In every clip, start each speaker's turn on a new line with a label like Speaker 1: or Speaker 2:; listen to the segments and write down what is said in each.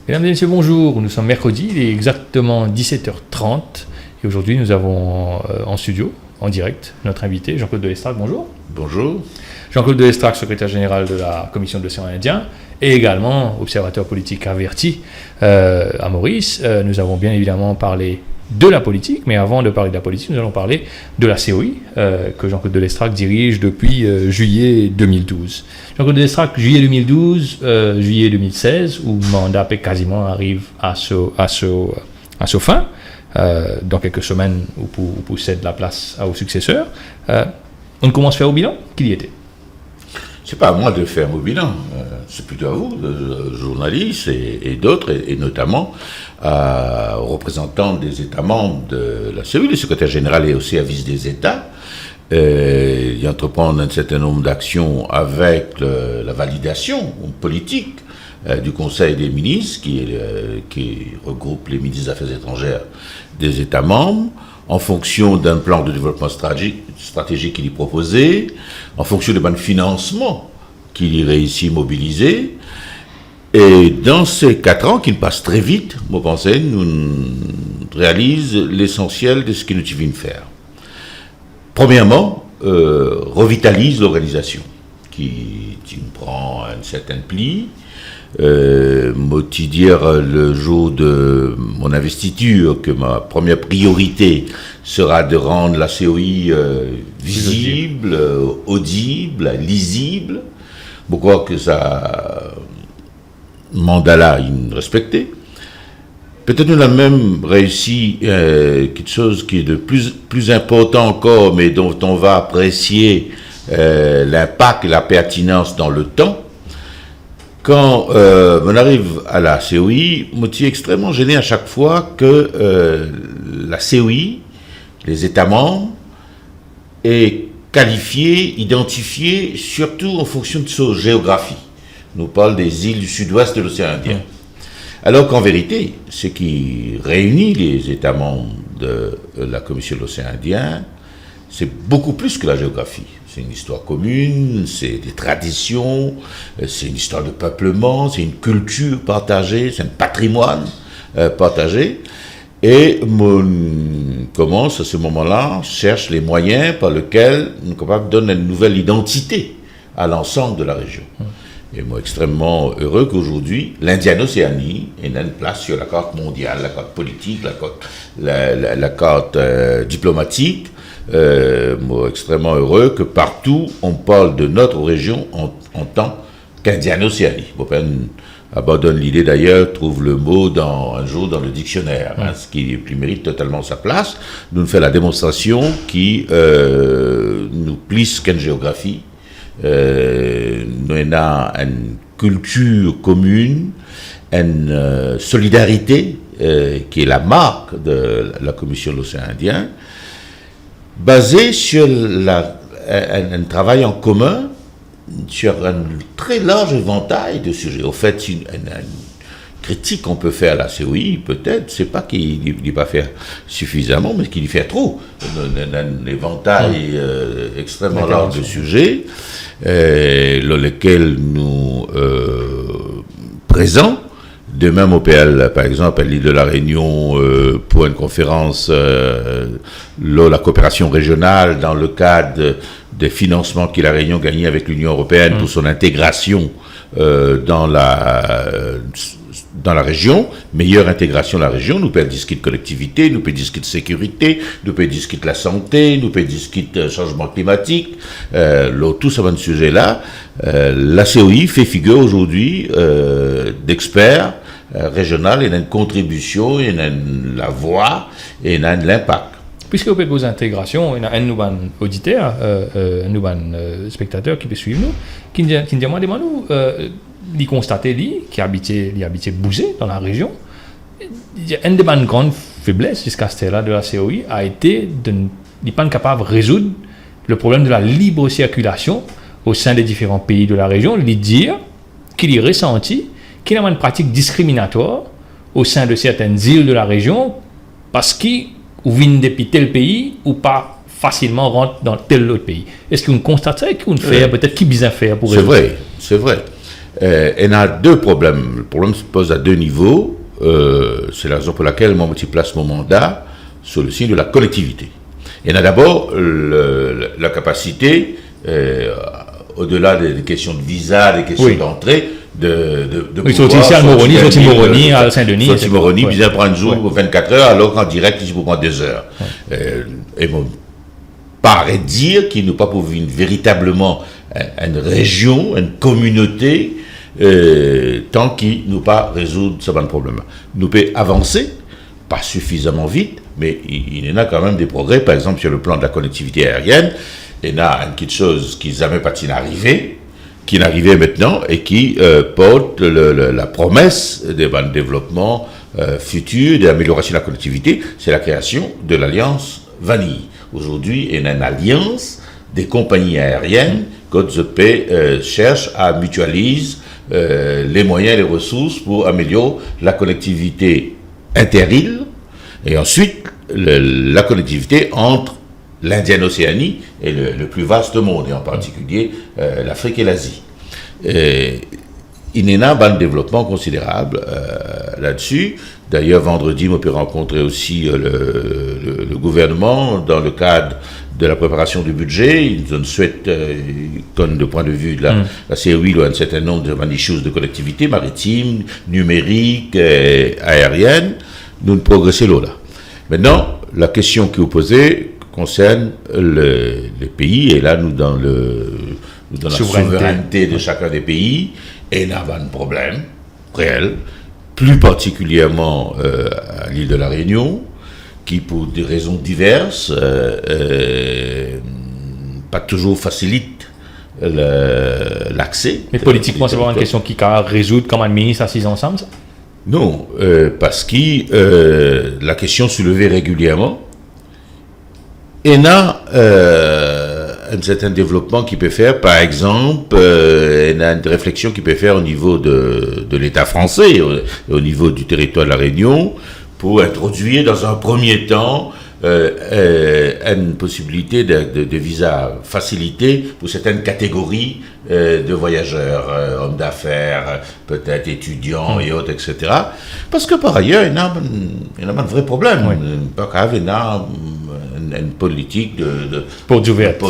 Speaker 1: Mesdames et messieurs, bonjour. Nous sommes mercredi, il est exactement 17h30 et aujourd'hui nous avons en studio, en direct, notre invité Jean-Claude Delestrac. Bonjour.
Speaker 2: Bonjour.
Speaker 1: Jean-Claude Delestrac, secrétaire général de la Commission de l'océan Indien et également observateur politique averti à Maurice. Nous avons bien évidemment parlé de la politique, mais avant de parler de la politique, nous allons parler de la COI que Jean-Claude Delestrac dirige depuis juillet 2012. Jean-Claude Delestrac, juillet 2012, juillet 2016, où le mandat quasiment arrive à sa fin, dans quelques semaines où pour céder la place au successeur. On commence à faire au bilan. Qui y était?
Speaker 2: C'est pas à moi de faire mon bilan, c'est plutôt à vous, journalistes et d'autres, et notamment aux représentants des États membres de la COI. Le secrétaire général est aussi avis des États. Il entreprend un certain nombre d'actions avec la validation politique du Conseil des ministres, qui regroupe les ministres des Affaires étrangères des États membres, en fonction d'un plan de développement stratégique qu'il y proposait, en fonction de financement qu'il y réussit à mobiliser. Et dans ces 4 ans, qui passent très vite, moi pensez, nous réalisons l'essentiel de ce que nous devons faire. Premièrement, revitalise l'organisation, qui prend un certain pli. Dire le jour de mon investiture que ma première priorité sera de rendre la COI visible, audible, lisible. Je crois que ça mandat-là, il respecté. Peut-être nous avons même réussi quelque chose qui est de plus important encore, mais dont on va apprécier l'impact et la pertinence dans le temps. Quand on arrive à la COI, je suis extrêmement gêné à chaque fois que la COI, les États membres, est qualifiée, identifiée, surtout en fonction de sa géographie. On nous parle des îles du sud-ouest de l'océan Indien. Alors qu'en vérité, ce qui réunit les États membres de la Commission de l'océan Indien, c'est beaucoup plus que la géographie. C'est une histoire commune, c'est des traditions, c'est une histoire de peuplement, c'est une culture partagée, c'est un patrimoine partagé. Et on commence à ce moment-là, cherche les moyens par lesquels on est capable de donner une nouvelle identité à l'ensemble de la région. Et moi, extrêmement heureux qu'aujourd'hui, l'Indienne-Océanie ait une place sur la carte mondiale, la carte politique, la carte diplomatique. Moi, extrêmement heureux que partout, on parle de notre région en tant qu'Indienne-Océanie. Abandonne l'idée d'ailleurs, trouve le mot un jour dans le dictionnaire, ce qui mérite totalement sa place. Nous fait la démonstration qui nous plisse qu'une géographie. Nous avons une culture commune, une solidarité qui est la marque de la Commission de l'océan Indien, basée sur un travail en commun sur un très large éventail de sujets. Au fait, une critique qu'on peut faire à la COI, peut-être, c'est pas qu'il ne pas faire suffisamment, mais qu'il y fait trop. Un éventail extrêmement large de sujets, dans lesquels nous présents. De même au PL, par exemple, à l'île de la Réunion, pour une conférence, la coopération régionale dans le cadre des financements que la Réunion gagnait avec l'Union européenne pour son intégration dans la région, meilleure intégration de la région, nous peut discuter de collectivité, nous peut discuter de sécurité, nous peut discuter de la santé, nous peut discuter de changement climatique, tout ce sujet-là. La COI fait figure aujourd'hui d'experts régional, il y a une contribution, il y a la voix et il y a l'impact.
Speaker 1: Puisque vous faites vos intégrations, il y a un nouveau auditeur, un nouveau spectateur qui peut suivre nous, qui nous demande de constater qui habitait Bouzé dans la région. Une des grandes faiblesses jusqu'à ce là de la COI a été de ne pas être capable de résoudre le problème de la libre circulation au sein des différents pays de la région, lui dire qu'il y ressentit qu'il y a une pratique discriminatoire au sein de certaines îles de la région parce qu'ils viennent depuis tel pays ou pas facilement rentrent dans tel autre pays. Est-ce qu'on constate ça et qu'on fait peut-être qui bien faire pour
Speaker 2: résoudre? C'est vrai. il y a deux problèmes. Le problème se pose à deux niveaux. C'est la raison pour laquelle moi, je place mon mandat sur le signe de la collectivité. Il y a d'abord la capacité, au-delà des questions de visa, des questions d'entrée, de
Speaker 1: sortir ici à Moroni, sortir Moroni, à Saint-Denis.
Speaker 2: Sortir Moroni, puis prendre un jour pour 24 heures, alors qu'en direct, il faut prendre 2 heures. Et bon, paraît dire qu'il n'y a pas pour véritablement une région, une communauté, tant qu'il ne peut pas résoudre ce problème. Nous pouvons avancer, pas suffisamment vite, mais il y en a quand même des progrès, par exemple sur le plan de la connectivité aérienne. Il y a une petite chose qui n'a jamais pas arrivé, qui n'arrivait maintenant et qui porte la promesse des développements futurs, de l'amélioration de la connectivité, c'est la création de l'Alliance Vanille. Aujourd'hui, il y a une alliance des compagnies aériennes que cherche à mutualiser les moyens et les ressources pour améliorer la connectivité interile et ensuite la connectivité entre l'Indienne Océanie et le plus vaste monde, et en particulier l'Afrique et l'Asie. Il y a un développement considérable là-dessus. D'ailleurs, vendredi, on peut rencontrer aussi le gouvernement dans le cadre de la préparation du budget. Ils nous souhaitent, comme de point de vue de la COI, un certain nombre de choses de collectivités maritimes, numériques, aériennes. Nous progressons là. Maintenant, la question qui est posée concerne les pays, et là, nous, dans la souveraineté de chacun des pays, et il y a un problème réel, plus particulièrement à l'île de la Réunion, qui, pour des raisons diverses, pas toujours facilite l'accès.
Speaker 1: Mais politiquement, c'est vraiment une question qui a résoudre comme un ministre assise ensemble, ça?
Speaker 2: Non, parce que la question soulevée régulièrement, il y a un certain développement qui peut faire, par exemple, il y a une réflexion qui peut faire au niveau de l'État français, au niveau du territoire de la Réunion, pour introduire dans un premier temps une possibilité de visa facilité pour certaines catégories de voyageurs, hommes d'affaires, peut-être étudiants et autres, etc. Parce que par ailleurs, il y a un vrai problème. Pas grave, il y a une politique de
Speaker 1: portes ouvertes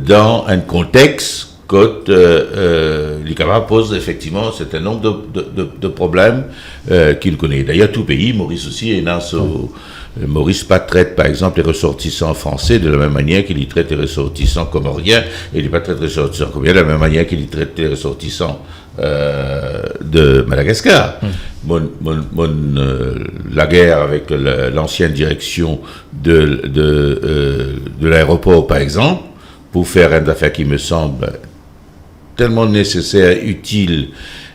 Speaker 2: dans un contexte l'ICAVA pose effectivement un certain nombre de problèmes qu'il connaît. D'ailleurs, tout pays, Maurice aussi, Maurice pas traite par exemple les ressortissants français de la même manière qu'il y traite les ressortissants comoriens, et il n'est pas traite les ressortissants comoriens de la même manière qu'il y traite les ressortissants de Madagascar. La guerre avec l'ancienne direction de l'aéroport, par exemple, pour faire une affaire qui me semble tellement nécessaire, utile,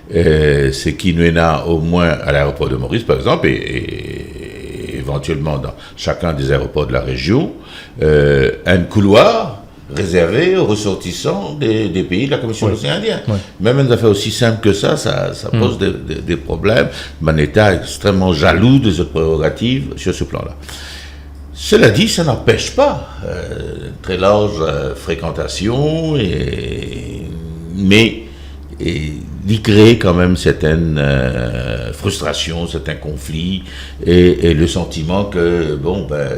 Speaker 2: c'est qu'il y en a au moins à l'aéroport de Maurice, par exemple, et éventuellement dans chacun des aéroports de la région, un couloir réservé aux ressortissants des pays de la Commission de l'océan Indien. Même une affaire aussi simple que ça pose des problèmes. Un État extrêmement jaloux de cette prérogative sur ce plan-là. Cela dit, ça n'empêche pas très large fréquentation, mais d'y créer quand même certaines frustrations, certains conflits, et le sentiment que,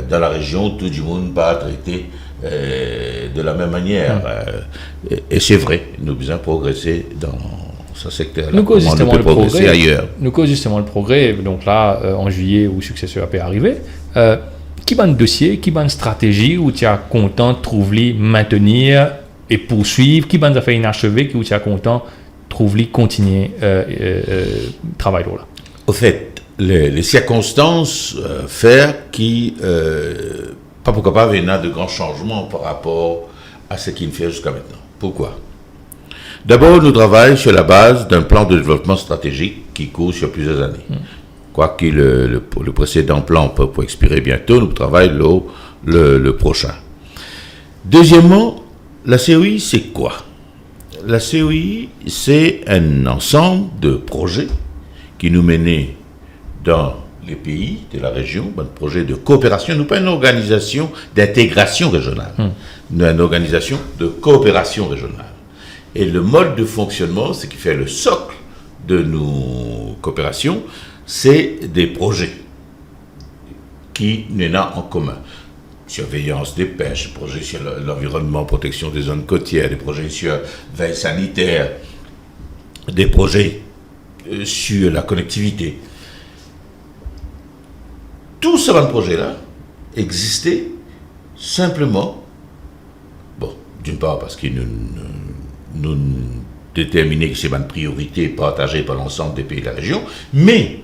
Speaker 2: dans la région, tout le monde pas traité de la même manière. Et c'est vrai, nous devons progresser dans ce secteur-là.
Speaker 1: Nous cause justement le progrès ailleurs. Nous cause justement le progrès. Donc là, en juillet, où successeur peut arriver, qui va un dossier, qui va une stratégie où tu es content de trouver, maintenir et poursuivre, qui va une affaire inachevée, où tu es content de trouver, continuer travail là.
Speaker 2: Au fait, les circonstances faire qui pas pourquoi pas il y a de grands changements par rapport à ce qu'il fait jusqu'à maintenant. Pourquoi? D'abord, nous travaillons sur la base d'un plan de développement stratégique qui court sur plusieurs années. Quoique le précédent plan peut expirer bientôt, nous travaillons le prochain. Deuxièmement, la COI, c'est quoi? La COI, c'est un ensemble de projets qui nous mènent dans les pays de la région, un projet de coopération. Nous pas une organisation d'intégration régionale, nous une organisation de coopération régionale. Et le mode de fonctionnement, ce qui fait le socle de nos coopérations, c'est des projets qui n'en a en commun. Surveillance des pêches, projets sur l'environnement, protection des zones côtières, des projets sur veille sanitaire, des projets sur la connectivité. Tous ces projets-là existaient simplement, bon, d'une part parce qu'ils nous déterminaient que c'est une priorité partagée par l'ensemble des pays de la région, mais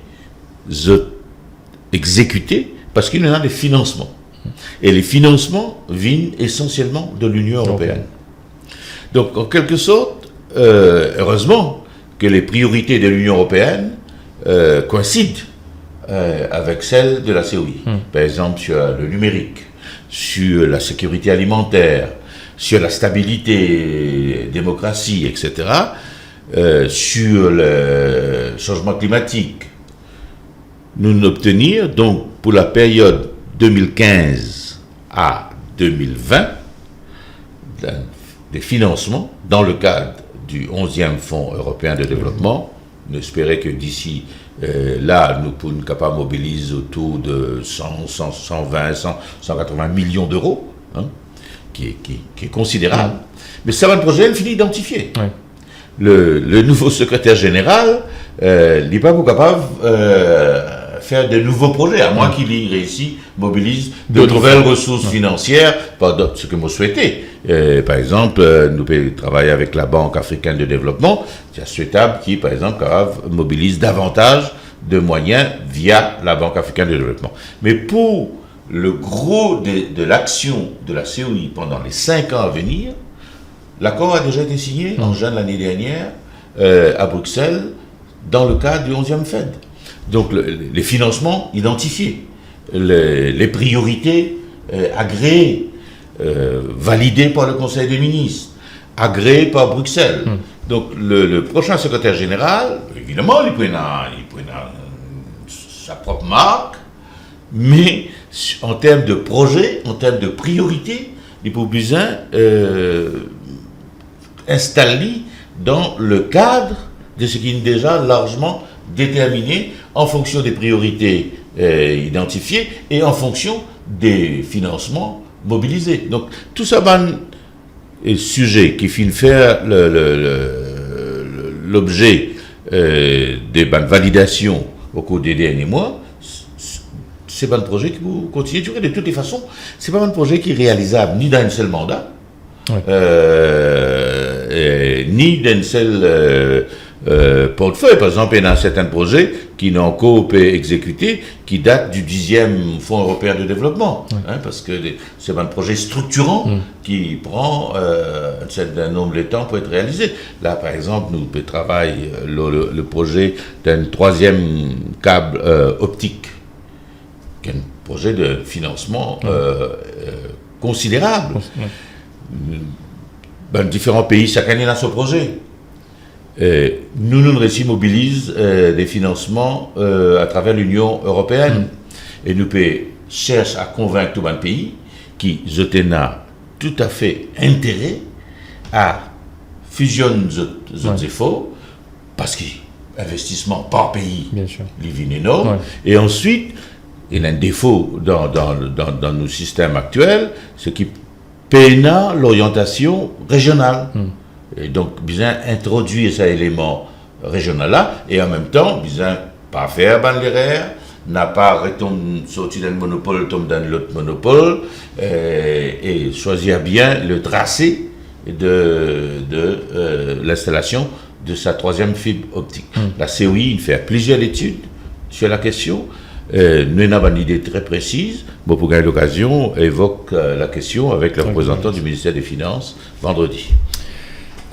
Speaker 2: exécutés parce qu'il y en a des financements. Et les financements viennent essentiellement de l'Union européenne. Donc, en quelque sorte, heureusement que les priorités de l'Union européenne coïncident avec celles de la COI. Par exemple, sur le numérique, sur la sécurité alimentaire, sur la stabilité, démocratie, etc., sur le changement climatique. Nous obtenir, donc, pour la période 2015 à 2020, des financements dans le cadre du 11e Fonds européen de développement. On espérait que d'ici là, nous pourrions capables mobiliser autour de 120, 180 millions d'euros, hein, qui est considérable. Mais ça va un projet fini identifié.
Speaker 1: Oui.
Speaker 2: Le nouveau secrétaire général n'est pas capable faire de nouveaux projets, à moins qu'il y réussisse, mobilise de nouvelles ressources financières, par ce que moi souhaitais. Par exemple, nous pouvons travailler avec la Banque africaine de développement. C'est souhaitable qu'il, par exemple, mobilise davantage de moyens via la Banque africaine de développement. Mais pour le gros de l'action de la COI pendant les 5 ans à venir, l'accord a déjà été signé en juin de l'année dernière à Bruxelles dans le cadre du 11e FED. Donc les financements identifiés, les priorités agréées, validées par le Conseil des ministres, agréées par Bruxelles. Donc le prochain secrétaire général, évidemment, il peut avoir sa propre marque, mais en termes de projet, en termes de priorité, il peut besoin installer dans le cadre de ce qui est déjà largement déterminé en fonction des priorités identifiées et en fonction des financements mobilisés. Donc tout ça va un sujet qui finit faire l'objet des validations au cours des derniers mois. C'est pas un projet qui vous continue de toutes les façons. C'est pas un projet qui est réalisable ni dans un seul mandat, ni d'un seul portefeuille. Par exemple, il y a certains projets qui n'ont encore pas exécuté, qui datent du 10e Fonds européen de développement, hein, parce que c'est un projet structurant qui prend un certain nombre de temps pour être réalisé. Là, par exemple, nous travaillons le projet d'un 3e câble optique, qui est un projet de financement considérable. Dans différents pays, chacun a son projet. Nous réussi mobilise des financements à travers l'Union européenne. Et nous cherchons à convaincre tout un pays qui a tout à fait intérêt à fusionner nos efforts, parce que l'investissement par pays est énorme. Et ensuite, il y a un défaut dans nos systèmes actuels, ce qui peine l'orientation régionale. Et donc, bien introduire cet élément régional-là, et en même temps, bien pas faire l'erreur, n'a pas sortir d'un monopole, tomber dans l'autre monopole, et choisir bien le tracé de l'installation de sa 3e fibre optique. La COI, il fait plusieurs études sur la question. Nous avons une idée très précise. Bon, pour gagner l'occasion, évoque la question avec le représentant du ministère des Finances vendredi.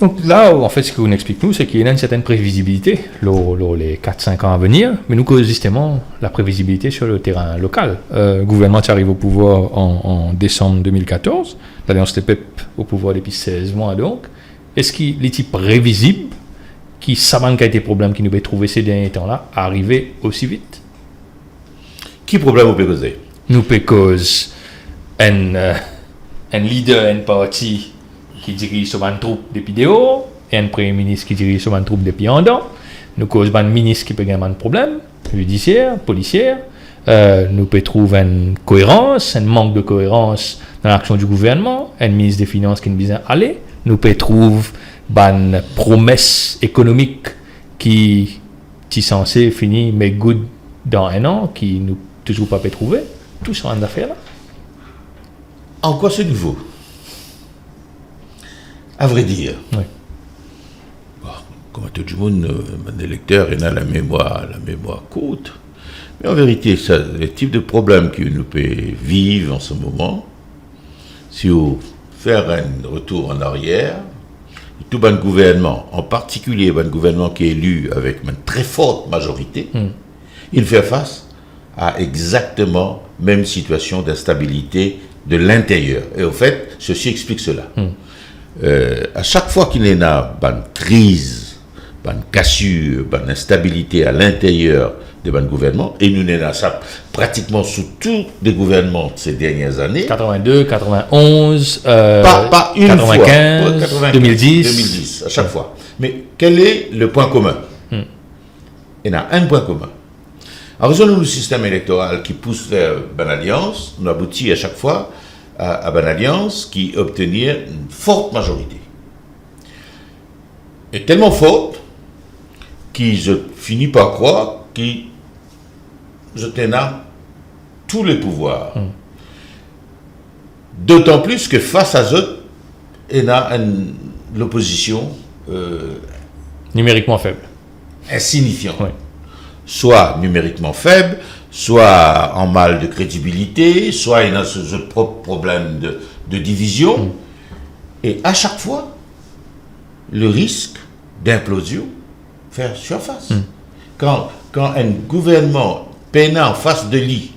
Speaker 1: Donc là, en fait, ce que vous expliquez, c'est qu'il y a une certaine prévisibilité les 4-5 ans à venir, mais nous, justement, la prévisibilité sur le terrain local. Le gouvernement arrive au pouvoir en décembre 2014, l'Alliance des PEP au pouvoir depuis 16 mois donc. Est-ce qu'il est prévisible qui savent qu'il y a des problèmes qui nous ont trouvé ces derniers temps-là arriver aussi vite?
Speaker 2: Qui problème vous peut causer?
Speaker 1: Nous peut causer un leader, un parti qui dirige sur une troupe de vidéos, et un premier ministre qui dirige sur un troupe depuis un an. Nous causons un ministre qui peut gagner un problème, judiciaire, policière. Nous pouvons trouver une cohérence, un manque de cohérence dans l'action du gouvernement, un ministre des Finances qui nous vient aller. Nous pouvons trouver une promesse économique qui est censée finir, mais good dans un an, qui nous toujours pas pu trouver. Tout ce genre d'affaires-là.
Speaker 2: En quoi c'est nouveau? À vrai dire.
Speaker 1: Oui.
Speaker 2: Bon, comme tout le monde, mon électeur, il a la mémoire courte. Mais en vérité, ça, le type de problème que nous pouvons vivre en ce moment, si vous faire un retour en arrière, tout bon gouvernement, en particulier un gouvernement qui est élu avec une très forte majorité, il fait face à exactement la même situation d'instabilité de l'intérieur. Et au fait, ceci explique cela. À chaque fois qu'il y a une crise, une cassure, une instabilité à l'intérieur de bon gouvernement, et nous n'avons ça pratiquement sous tous les gouvernements de ces dernières années.
Speaker 1: 82, 91,
Speaker 2: Pas une
Speaker 1: 95,
Speaker 2: fois. 95, 2010, à chaque fois. Mais quel est le point commun? Il y en a un point commun. En raison du système électoral qui pousse vers une alliance, on aboutit à chaque fois à une alliance qui obtenir une forte majorité. Et tellement forte qu'ils finissent par croire qu'ils obtiennent tous les pouvoirs. D'autant plus que face à eux, il y a l'opposition
Speaker 1: numériquement faible.
Speaker 2: Insignifiante.
Speaker 1: Oui.
Speaker 2: Soit numériquement faible, soit en mal de crédibilité, soit il y a ce propre problème de division. Et à chaque fois, le risque d'implosion fait surface. Quand un gouvernement peine en face de lui,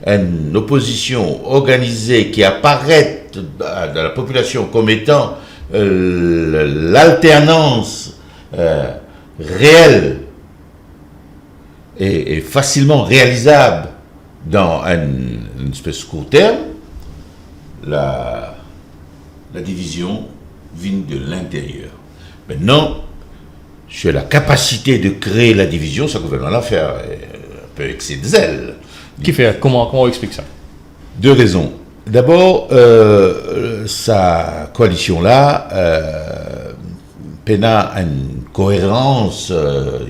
Speaker 2: une opposition organisée qui apparaît dans la population comme étant l'alternance réelle et facilement réalisable dans une espèce de court terme, la division vient de l'intérieur. Maintenant, sur la capacité de créer la division, ce gouvernement-là fait un peu excès de zèle.
Speaker 1: Qui fait, comment on explique ça?
Speaker 2: Deux raisons. D'abord, sa coalition-là peine à une cohérence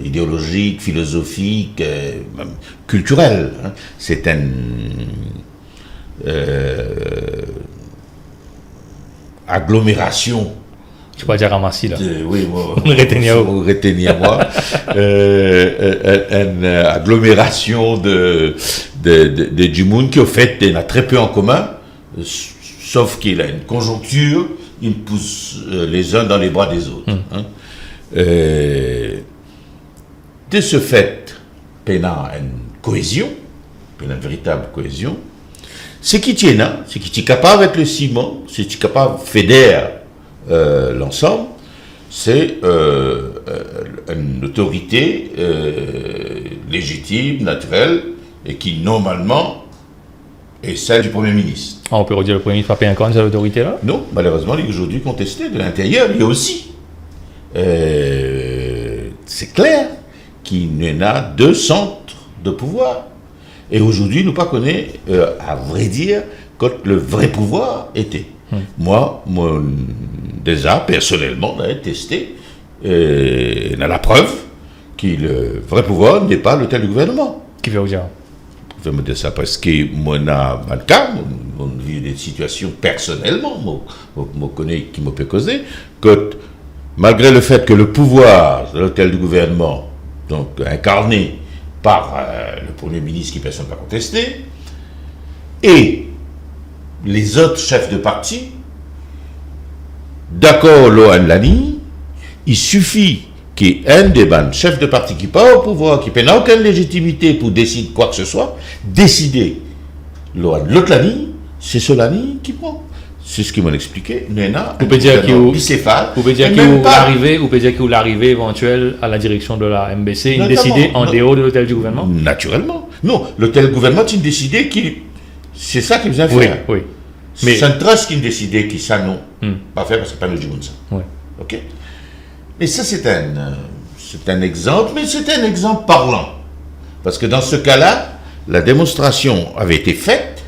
Speaker 2: idéologique, philosophique, même culturelle. C'est une agglomération.
Speaker 1: Je ne peux pas dire ramassis là.
Speaker 2: Oui, moi.
Speaker 1: Retenir
Speaker 2: moi. Une agglomération du monde qui, au fait, en a très peu en commun, sauf qu'il a une conjoncture, il pousse les uns dans les bras des autres. De ce fait, il y a une cohésion, il y a une véritable cohésion. Ce qui tient là, ce qui est capable avec le ciment, ce qui est capable de fédérer l'ensemble, c'est une autorité légitime, naturelle, et qui normalement est celle du Premier ministre.
Speaker 1: On peut redire le Premier ministre n'a pas encore cette autorité-là?
Speaker 2: Non, malheureusement, il est aujourd'hui contesté de l'intérieur, il y a aussi. C'est clair qu'il y en a deux centres de pouvoir. Et aujourd'hui, nous ne connaissons pas, à vrai dire, quand le vrai pouvoir était. Moi, déjà, personnellement, j'ai testé, on a la preuve que le vrai pouvoir n'est pas le tel du gouvernement.
Speaker 1: Qui fait dire?
Speaker 2: Je vais me dire ça parce que moi, dans le cas, on vit des situations personnellement, je connais qui me peut causer, que malgré le fait que le pouvoir de l'hôtel du gouvernement, donc incarné par le Premier ministre qui personne n'a contesté, et les autres chefs de parti, d'accord, Lohan-Lani, il suffit qu'un des chefs de parti qui n'est pas au pouvoir, qui n'a aucune légitimité pour décider quoi que ce soit, décider l'autre Lani, c'est ce Lani qui prend. C'est ce qu'ils m'ont expliqué.
Speaker 1: Vous pouvez dire qu'il l'arrivée éventuelle à la direction de la MBC, il décidé en dehors de l'hôtel du gouvernement?
Speaker 2: Naturellement. Non, l'hôtel du gouvernement, il décidé qu'il... C'est ça qu'il vient faire.
Speaker 1: Oui.
Speaker 2: Mais c'est un trust qui décidé qui ça non. Pas faire parce que pas nous du monde ça.
Speaker 1: Oui.
Speaker 2: Ok. Mais ça, c'est un exemple, mais c'est un exemple parlant. Parce que dans ce cas-là, la démonstration avait été faite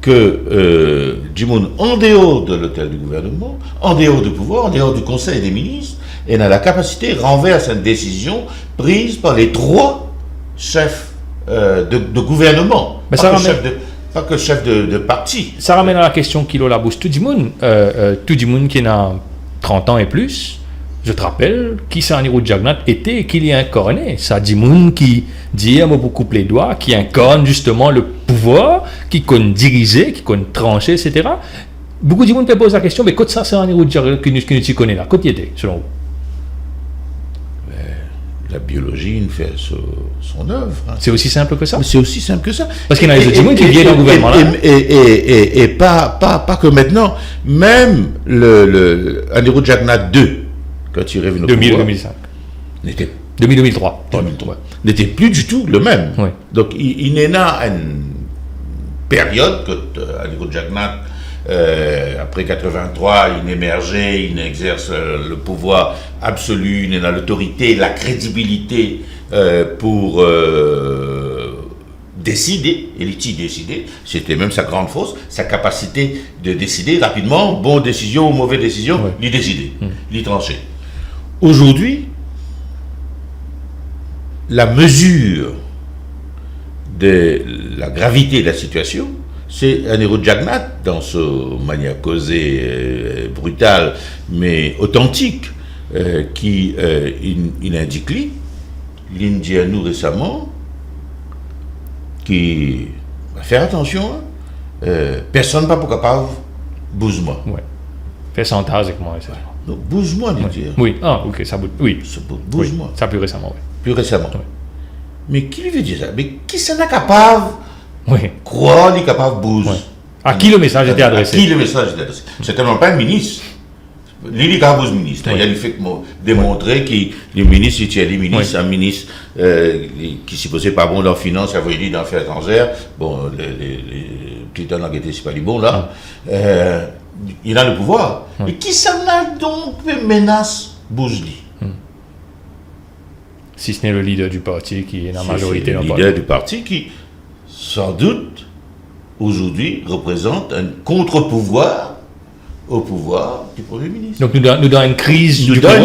Speaker 2: que Jimoun, en dehors de l'hôtel du gouvernement, en dehors du pouvoir, en dehors du Conseil des ministres, est dans la capacité renverse une décision prise par les 3 chefs de gouvernement.
Speaker 1: Mais
Speaker 2: pas que chef de parti.
Speaker 1: Ça ramène à la question qu'il a la bouche. Tout le monde qui a 30 ans et plus, je te rappelle, qui c'est Anirudh Jagannath était et qu'il y a incarné. Ça dit monde qui dit, moi beaucoup les doigts, qui incarne justement le pouvoir, qui connaît diriger, qui connaît trancher, etc. Beaucoup de monde peut poser la question, mais quand ça c'est Anirudh Jagannath que nous connaissons là, quand il était, selon vous?
Speaker 2: La biologie ne fait son œuvre. Hein.
Speaker 1: C'est aussi simple que ça.
Speaker 2: C'est aussi simple que ça.
Speaker 1: Parce qu'il y en a des gens qui viennent dans le gouvernement là.
Speaker 2: Et pas que maintenant. Même le Anirudh Jagannath 2, quand il est revenu au pouvoir,
Speaker 1: 2005.
Speaker 2: n'était
Speaker 1: 2003.
Speaker 2: n'était plus du tout le même.
Speaker 1: Oui.
Speaker 2: Donc il est là à une période que Anirudh Jagannath, après 83, il émergeait, il exerce le pouvoir absolu, il est dans l'autorité, la crédibilité pour décider, et il décidait, c'était même sa grande force, sa capacité de décider rapidement, bonne décision ou mauvaise décision, il décidait, il tranchait. Aujourd'hui, la mesure de la gravité de la situation, c'est Anirudh Jagannath, dans sa manière causée brutale, mais authentique, qui il indique l'Indien nous récemment, qui va faire attention, personne n'est pas pour capable, bouge-moi.
Speaker 1: Ouais. Fais santage avec moi, etc.
Speaker 2: Donc, bouge-moi, dire.
Speaker 1: Oui, ok, ça bouge. Oui.
Speaker 2: Bouge-moi.
Speaker 1: Oui. Ça plus récemment, oui.
Speaker 2: Plus récemment.
Speaker 1: Oui.
Speaker 2: Mais qui lui veut dire ça? Mais qui s'en est capable?
Speaker 1: Oui.
Speaker 2: Croire, il est capable de bouger.
Speaker 1: Oui. À qui le message était adressé?
Speaker 2: À qui le message était adressé? C'est tellement pas un ministre. Il est capable de ministre. Il y a le fait de démontrer que les ministres, il y a des ministres, un ministre qui s'y posait pas bon dans la finance, il avait dit dans l'affaires étrangères. Bon, les petits temps n'enquêtés, c'est pas du bon là. Il a le pouvoir. Mais qui s'en a donc menace bouge-lui?
Speaker 1: Si ce n'est le leader du parti qui est la majorité
Speaker 2: dans le leader du parti qui, sans doute, aujourd'hui, représente un contre-pouvoir au pouvoir du Premier ministre.
Speaker 1: Donc nous dans une crise
Speaker 2: nous dans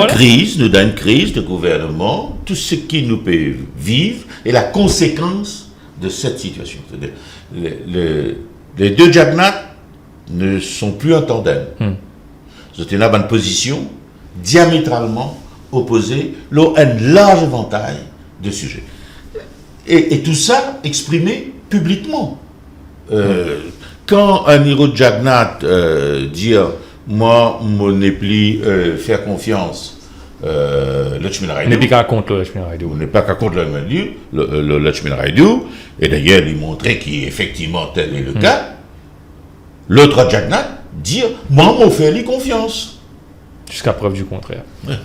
Speaker 2: une crise de gouvernement, tout ce qui nous peut vivre est la conséquence de cette situation. Les 2 Jagannath ne sont plus en tandem. Ils étaient là dans une position diamétralement opposée, là, un large éventail de sujets. Et tout ça exprimé publiquement. Quand Anirudh Jagannath dit moi, mon épli faire confiance Lakshmi Narayan.
Speaker 1: On n'est pas qu'à contre le Lakshmi Narayan.
Speaker 2: On n'est pas qu'à contre le Lakshmi Narayan. Et d'ailleurs, il montrait qu'effectivement tel est le cas. L'autre Jagannath dit moi, mon fait lui confiance.
Speaker 1: Jusqu'à preuve du contraire.
Speaker 2: Ouais.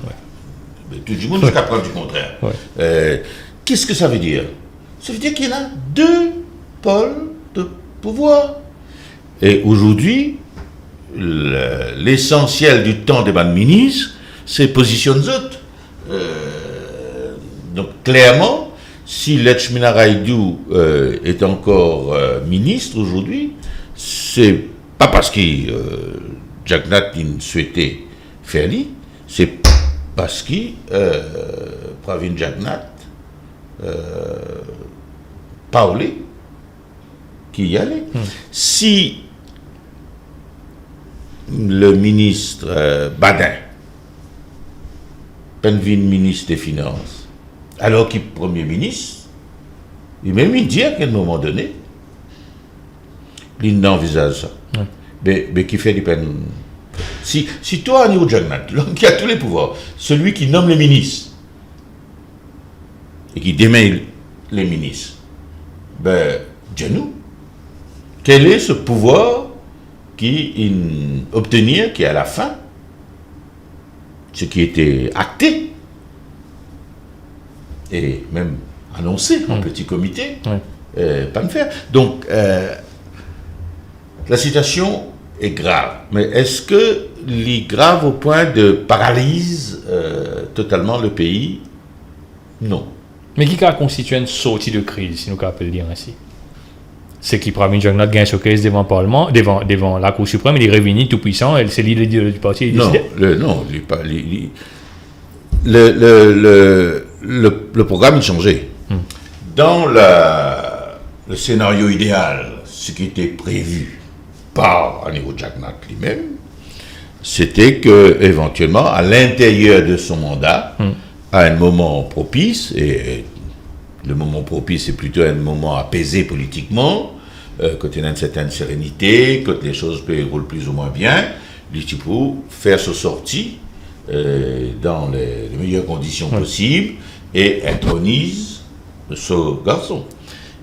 Speaker 2: Tout le monde jusqu'à preuve du contraire.
Speaker 1: Ouais.
Speaker 2: Qu'est-ce que ça veut dire? Ça veut dire qu'il y en a 2 pôles de pouvoir. Et aujourd'hui, l'essentiel du temps des ministres, c'est position autres. Donc clairement, si Lakshmi Narayan est encore ministre aujourd'hui, c'est pas parce que Jagannath souhaitait faire lui, c'est parce que Pravin Jagannath parlait qui y allait. Si le ministre Badin, Penvin ministre des Finances, alors qu'il est Premier ministre, il m'a même dit qu'à un moment donné, il n'envisage ça. Mais qui fait des peines. Si toi, Anirudh Jagannath, l'homme qui a tous les pouvoirs, celui qui nomme les ministres et qui démêle les ministres, dis-nous, quel est ce pouvoir qui obtenir, qui à la fin, ce qui était acté et même annoncé en petit comité, pas me faire. Donc, la situation est grave. Mais est-ce que les grave au point de paralyse totalement le pays. Non.
Speaker 1: Mais qui a constitué une sortie de crise, si nous pouvons le dire ainsi? C'est qui Pravin Jagnat gagne ce case devant le Parlement, devant la Cour suprême, il est revenu tout puissant, et c'est l'idée du parti. Il
Speaker 2: Non, le programme est changé. Dans le scénario idéal, ce qui était prévu par Anirudh Jagnat lui-même, c'était que éventuellement, à l'intérieur de son mandat, à un moment propice, et le moment propice est plutôt un moment apaisé politiquement, quand il y a une certaine sérénité, quand les choses roulent plus ou moins bien, il faut faire sa sortie dans les meilleures conditions possibles et intronise ce garçon.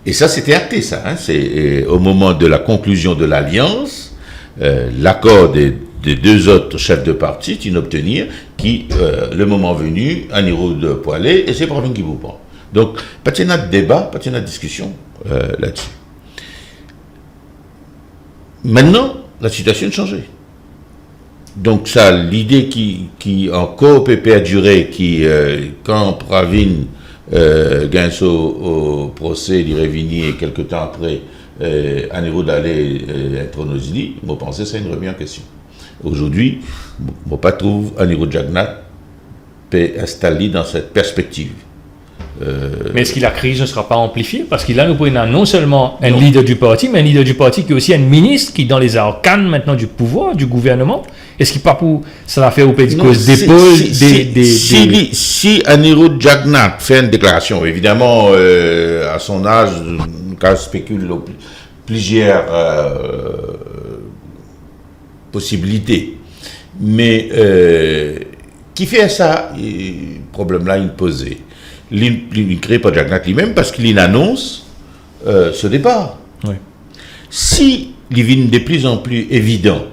Speaker 2: Et ça, c'était acté, ça. Hein, c'est au moment de la conclusion de l'alliance, l'accord des deux autres chefs de parti, inobtenir, qui, le moment venu, Anirudh Poilé, et c'est Pravin qui vous prend. Donc, pas de débat, pas de discussion là-dessus. Maintenant, la situation a changé. Donc, ça, l'idée qui encore peut perdurer, quand Pravin gagne au procès, il revenir et quelques temps après, Anirudh allait être en Osili, moi, pensais c'est une remise en question. Aujourd'hui, moi, pas trouve Anirudh Jagnat peut installer dans cette perspective.
Speaker 1: Mais est-ce que la crise ne sera pas amplifiée? Parce qu'il a non seulement un leader du parti, mais un leader du parti qui est aussi un ministre qui est dans les arcanes maintenant du pouvoir, du gouvernement. Est-ce qu'il pas pour ça va faire au pays de cause d'épaule
Speaker 2: si Anirudh Jagnat fait une déclaration, évidemment, à son âge, quand spécule plusieurs possibilités, mais qui fait ça, problème-là imposé. Il crée pas Jagnat lui-même parce qu'il annonce ce départ.
Speaker 1: Oui.
Speaker 2: Si il vient de plus en plus évident.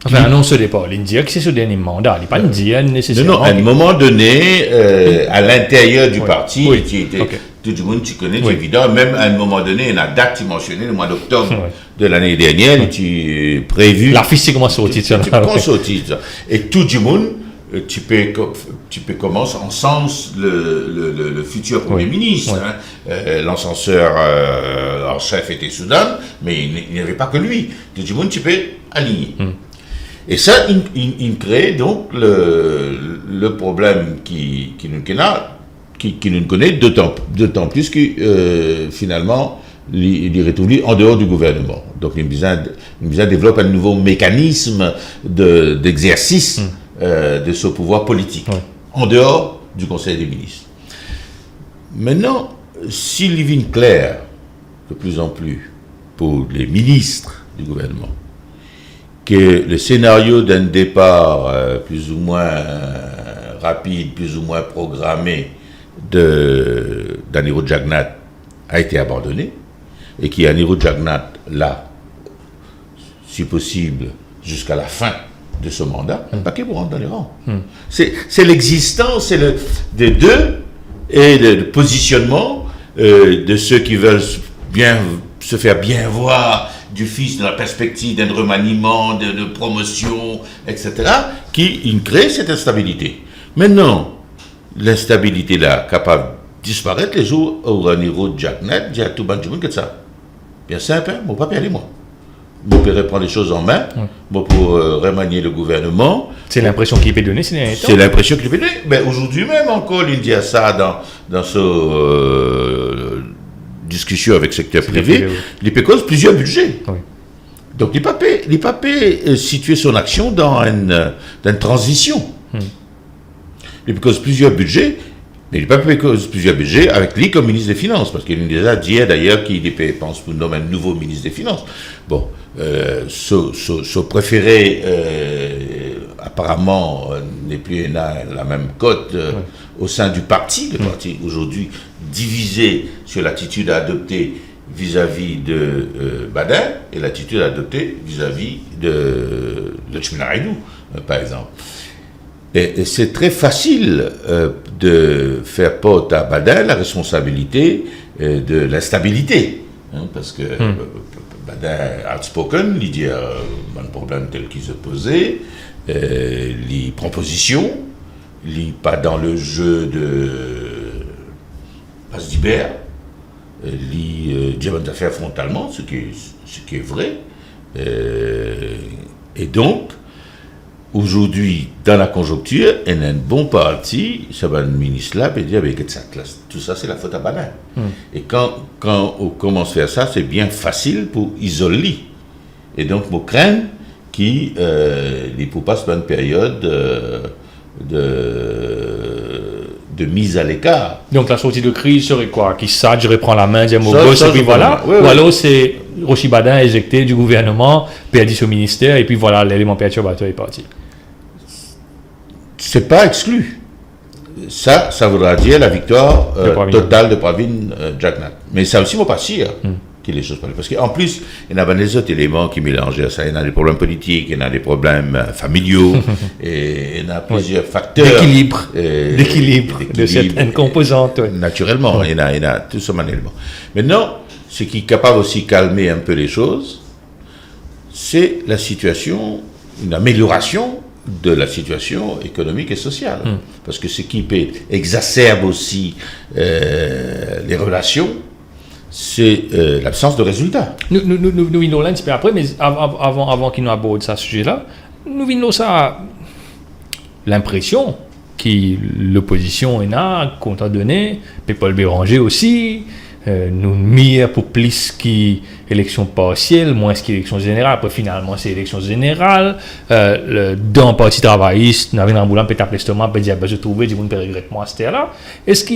Speaker 1: Enfin, annonce ce départ. Il dit que c'est ce dernier mandat. Il n'est pas dit nécessairement.
Speaker 2: Non, à un moment donné, à l'intérieur du parti, tout le monde, tu connais, c'est évident. Même à un moment donné, il y a une date mentionnée, le mois d'octobre de l'année dernière, tu prévu.
Speaker 1: L'affiche, c'est comment sortir.
Speaker 2: Et tout le monde. Tu peux commencer en sens le futur Premier ministre. Hein. L'encenseur en chef était Soudan, mais il n'y avait pas que lui. Tout le monde, tu peux aligner. Et ça, il crée donc le problème qui nous connaît, d'autant plus que finalement, il est retrouvé en dehors du gouvernement. Donc, il développe un nouveau mécanisme d'exercice de ce pouvoir politique, en dehors du Conseil des ministres. Maintenant, s'il devient clair, de plus en plus, pour les ministres du gouvernement, que le scénario d'un départ plus ou moins rapide, plus ou moins programmé d'Anirudh Jagnat a été abandonné, et qu'il y a Anirudh Jagnat là, si possible, jusqu'à la fin de ce mandat, un paquet pour rentrer dans les rangs. C'est l'existence des deux et le positionnement de ceux qui veulent se faire bien voir du fils dans la perspective d'un remaniement, de promotion, etc., qui crée cette instabilité. Maintenant, l'instabilité là, capable de disparaître les jours où Anirudh Jagnat dit à tout le monde que ça. Bien simple, hein, mon papa, allez-moi. Vous pouvez reprendre les choses en main pour remanier le gouvernement.
Speaker 1: C'est l'impression qu'il peut donner,
Speaker 2: c'est l'impression qu'il peut donner. Mais aujourd'hui même encore, il dit à ça dans ce discussion avec le secteur privé, il peut cause plusieurs budgets. Oui. Donc il ne peut pas situer son action dans une transition. Il peut cause plusieurs budgets. Mais il ne peut pas cause plusieurs budgets avec lui comme ministre des Finances, parce qu'il nous a dit d'ailleurs qu'il pense pour nommer un nouveau ministre des Finances. Bon, ce préféré, apparemment, n'est plus la même cote au sein du parti. Le parti, aujourd'hui, divisé sur l'attitude à adopter vis-à-vis de Badin et l'attitude à adopter vis-à-vis de Chimina Raidou, par exemple. Et c'est très facile de faire porte à Badin la responsabilité de l'instabilité. Hein, parce que outspoken, il dit un problème tel qu'il se posait, les propositions, il pas dans le jeu de passe d'Ibert, il dit des affaires frontalement, ce qui est vrai. Et donc, aujourd'hui, dans la conjoncture, il y a un bon parti, ça va le ministre là, et dire avec ça, tout ça c'est la faute à Banin. Et quand on commence à faire ça, c'est bien facile pour isoler. Et donc, on craint qu'il ne peut pas se faire une période de mise à l'écart.
Speaker 1: Donc la sortie de crise serait quoi? Qui Sadj reprend la main, dit au boss, et puis voilà.
Speaker 2: Oui,
Speaker 1: ou alors c'est Rochi Badin éjecté du gouvernement, perdu au ministère, et puis voilà, l'élément perturbateur est parti.
Speaker 2: C'est pas exclu. Ça voudra dire la victoire totale de Pravin Jagnnath. Mais ça aussi, il ne faut pas dire que les choses parce qu'en plus, il y a des autres éléments qui mélangent à ça. Il y a des problèmes politiques, il y a des problèmes familiaux, et il y a plusieurs facteurs
Speaker 1: d'équilibre de certaines composantes.
Speaker 2: Naturellement, il y a tout ce élément. Maintenant, ce qui est capable aussi de calmer un peu les choses, c'est la situation, une amélioration de la situation économique et sociale. Parce que ce qui peut exacerbe aussi les relations, c'est l'absence de résultats.
Speaker 1: Nous venons là un petit peu après, mais avant qu'il nous aborde ce sujet-là, nous venons ça l'impression que l'opposition est là, qu'on a donné, puis Paul Béranger aussi, nous meilleurs pour plus qu'élection partielle, moins qu'élection générale. Après, finalement, c'est élection générale. Dans le Parti travailliste, nous avons un boulot, peut-être l'estomac, peut dire, je trouvais, je ne peux regretter moi, c'était là. Est-ce que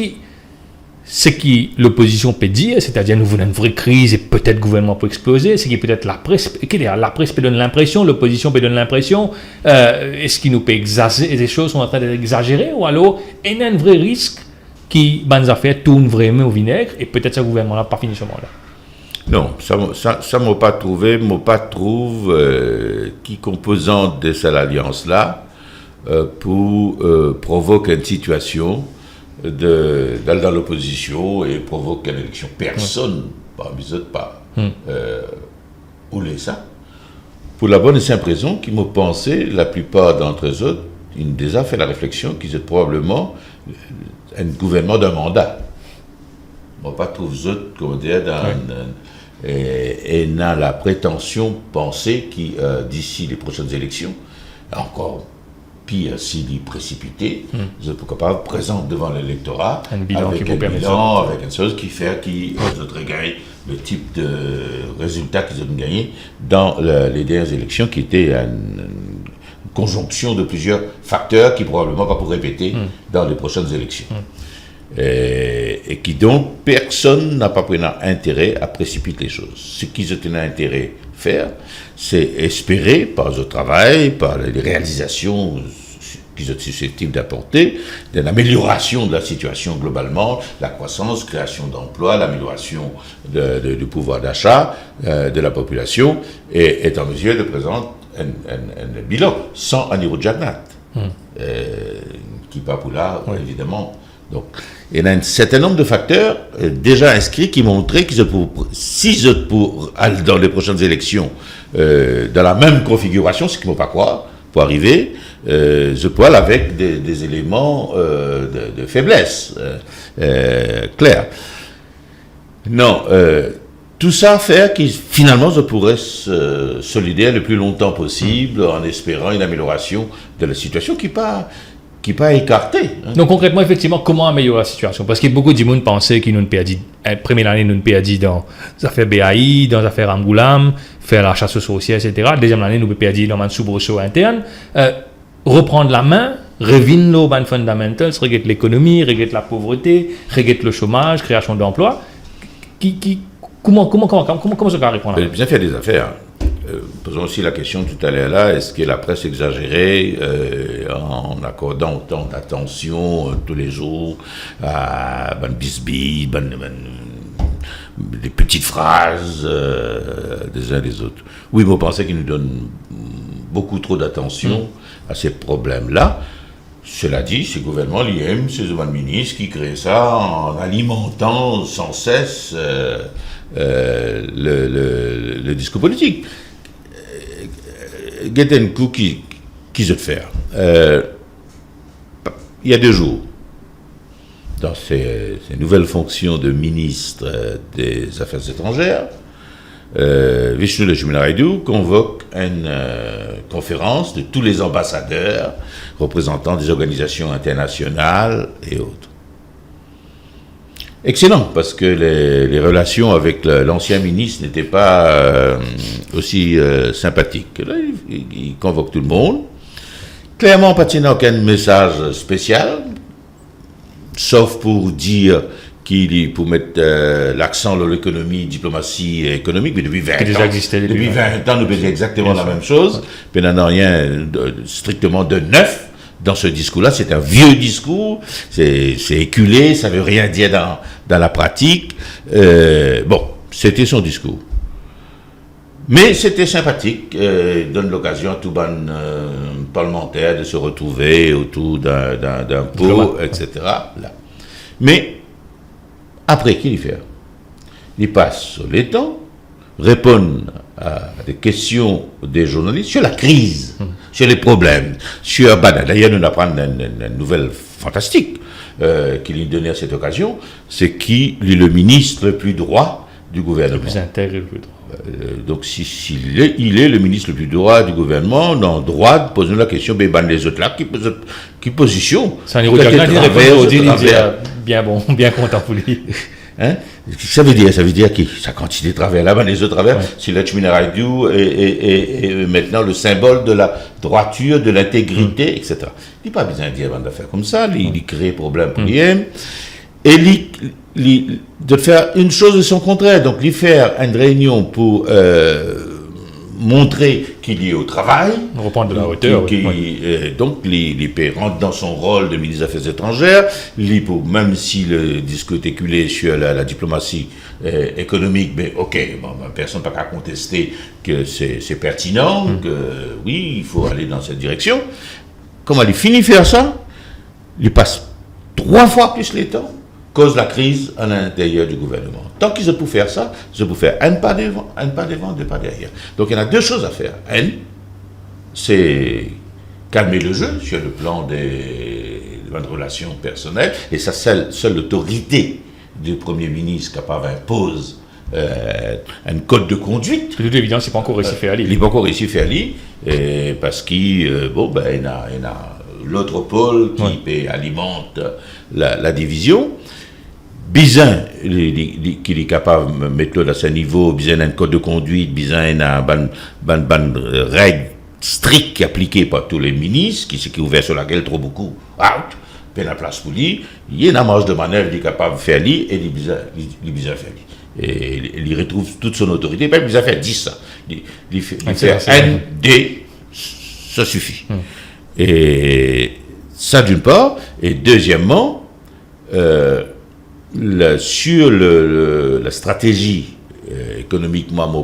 Speaker 1: ce que l'opposition peut dire, c'est-à-dire nous voulons une vraie crise et peut-être le gouvernement peut exploser, c'est que peut-être la presse peut donner l'impression, l'opposition peut donner l'impression, est-ce qu'il nous peut exagérer, les choses sont en train d'être exagérées, ou alors il y a un vrai risque qui, bonnes affaires, tournent vraiment au vinaigre, et peut-être ce gouvernement-là pas fini ce moment-là.
Speaker 2: Non, ça m'a pas trouvé, qui composante de cette alliance-là pour provoquer une situation dans l'opposition et provoquer une élection. Personne, parmi les autres, pas voulait ça. Pour la bonne et simple raison qu'ils m'ont pensé, la plupart d'entre eux autres, ils ont déjà fait la réflexion qu'ils étaient probablement un gouvernement d'un mandat. On ne va pas trouver autres, comment dire, et n'a la prétention penser que d'ici les prochaines élections, encore pire s'il est précipité, vous êtes pourquoi pas présent devant l'électorat
Speaker 1: un bilan
Speaker 2: avec
Speaker 1: qui vous permet
Speaker 2: avec une chose qui fait qu'ils auraient gagné le type de résultat qu'ils ont gagné dans les dernières élections, qui était une conjonction de plusieurs facteurs qui probablement pas pour répéter dans les prochaines élections. Et qui donc personne n'a pas pris intérêt à précipiter les choses. Ce qu'ils ont intérêt à faire, c'est espérer par le travail, par les réalisations qu'ils sont susceptibles d'apporter, d'une amélioration de la situation globalement, la croissance, création d'emplois, l'amélioration du pouvoir d'achat de la population, et est en mesure de présenter un bilan sans un niveau de Jagnnath, qui pas pour là, évidemment. Donc, il y a un certain nombre de facteurs déjà inscrits qui montraient qu'ils si pour aller dans les prochaines élections dans la même configuration, ce qu'il ne faut pas croire, pour arriver, je parle avec des éléments de faiblesse clairs. Non, tout ça fait que finalement je pourrais se solidaire le plus longtemps possible en espérant une amélioration de la situation qui pas écarté.
Speaker 1: Donc concrètement, effectivement, comment améliorer la situation? Parce que beaucoup de gens pensaient qu'ils nous perdit, première année, nous perdu dans les affaires BAI, dans les affaires Angoulam, faire la chasse aux sorcières, etc. Deuxième année, nous perdu dans un soubresaut interne. Reprendre la main, revenir nos bonnes fundamentals, regarder l'économie, regarder la pauvreté, regarder le chômage, création d'emplois. Comment ça va répondre?
Speaker 2: Bien faire des affaires. Posons aussi la question tout à l'heure là, est-ce que la presse exagérait en accordant autant d'attention tous les jours à bisbis, des petites phrases des uns des autres? Oui, mais on pensait qu'ils nous donnent beaucoup trop d'attention à ces problèmes-là. Cela dit, c'est le gouvernement l'IM, c'est le ministre qui crée ça en alimentant sans cesse le discours politique. Guedenkou qui se faire. Il y a 2 jours, dans ses nouvelles fonctions de ministre des Affaires étrangères, Vishnu Lakshminarayalu convoque une conférence de tous les ambassadeurs représentants des organisations internationales et autres. Excellent, parce que les relations avec l'ancien ministre n'étaient pas aussi sympathiques. Là, il convoque tout le monde. Clairement, pas de aucun message spécial, sauf pour dire pour mettre l'accent sur l'économie, diplomatie économique, mais depuis 20 ans, nous faisons exactement la même chose. Mais il n'y a rien strictement de neuf dans ce discours-là. C'est un vieux discours, c'est éculé, ça ne veut rien dire dans la pratique. Bon, c'était son discours. Mais c'était sympathique, donne l'occasion à tout bon parlementaire de se retrouver autour d'un pot, etc. Là. Mais après, qu'il y fait? Il passe sur les temps, répond à des questions des journalistes sur la crise, sur les problèmes, sur... D'ailleurs, nous apprenons une nouvelle fantastique qu'il lui donnait à cette occasion, c'est qu'il est le ministre le plus droit du gouvernement.
Speaker 1: Le plus intègre et le plus droit.
Speaker 2: Donc, il est le ministre le plus droit du gouvernement, on a le droit de poser la question, mais les autres là, qui position?
Speaker 1: C'est un héros bien content pour lui.
Speaker 2: Hein? Ça veut dire qui? Ça continue de travers là-bas, les autres travers, c'est Lakshminarayalu et maintenant le symbole de la droiture, de l'intégrité, etc. Il n'est pas besoin de dire avant de faire comme ça, il crée problème pour l'IM. Et de faire une chose de son contraire, donc lui faire une réunion pour montrer qu'il est au travail,
Speaker 1: reprendre de la hauteur,
Speaker 2: donc il rentre dans son rôle de ministre des Affaires étrangères, même si le discours est éculé sur la diplomatie économique, mais personne n'a qu'à contester que c'est pertinent, que oui, il faut aller dans cette direction. Comment il finit faire ça? Il passe 3 fois plus les temps, cause la crise à l'intérieur du gouvernement. Tant qu'ils peuvent faire ça, ils peuvent faire un pas devant, 2 pas derrière. Donc il y en a 2 choses à faire. C'est calmer le jeu sur le plan des relations personnelles, et ça, seule l'autorité du Premier ministre capable impose un code de conduite.
Speaker 1: De toute évidence, il n'est pas encore réussi à faire
Speaker 2: Il n'est pas encore réussi à faire parce qu'il y a l'autre pôle qui alimente la division. Bizin, qu'il est capable de mettre à ce niveau, bizin un code de conduite, bizin un règle stricte appliquée par tous les ministres, qui est ouvert sur laquelle trop beaucoup, out, puis la place pour lui, il y a une marge de manœuvre, il est capable de faire lui, et il est bizin faire lui. Et il retrouve toute son autorité, même il a fait 10 ça. Il fait N, D, ça suffit. Et ça d'une part, et deuxièmement, sur la stratégie économiquement, on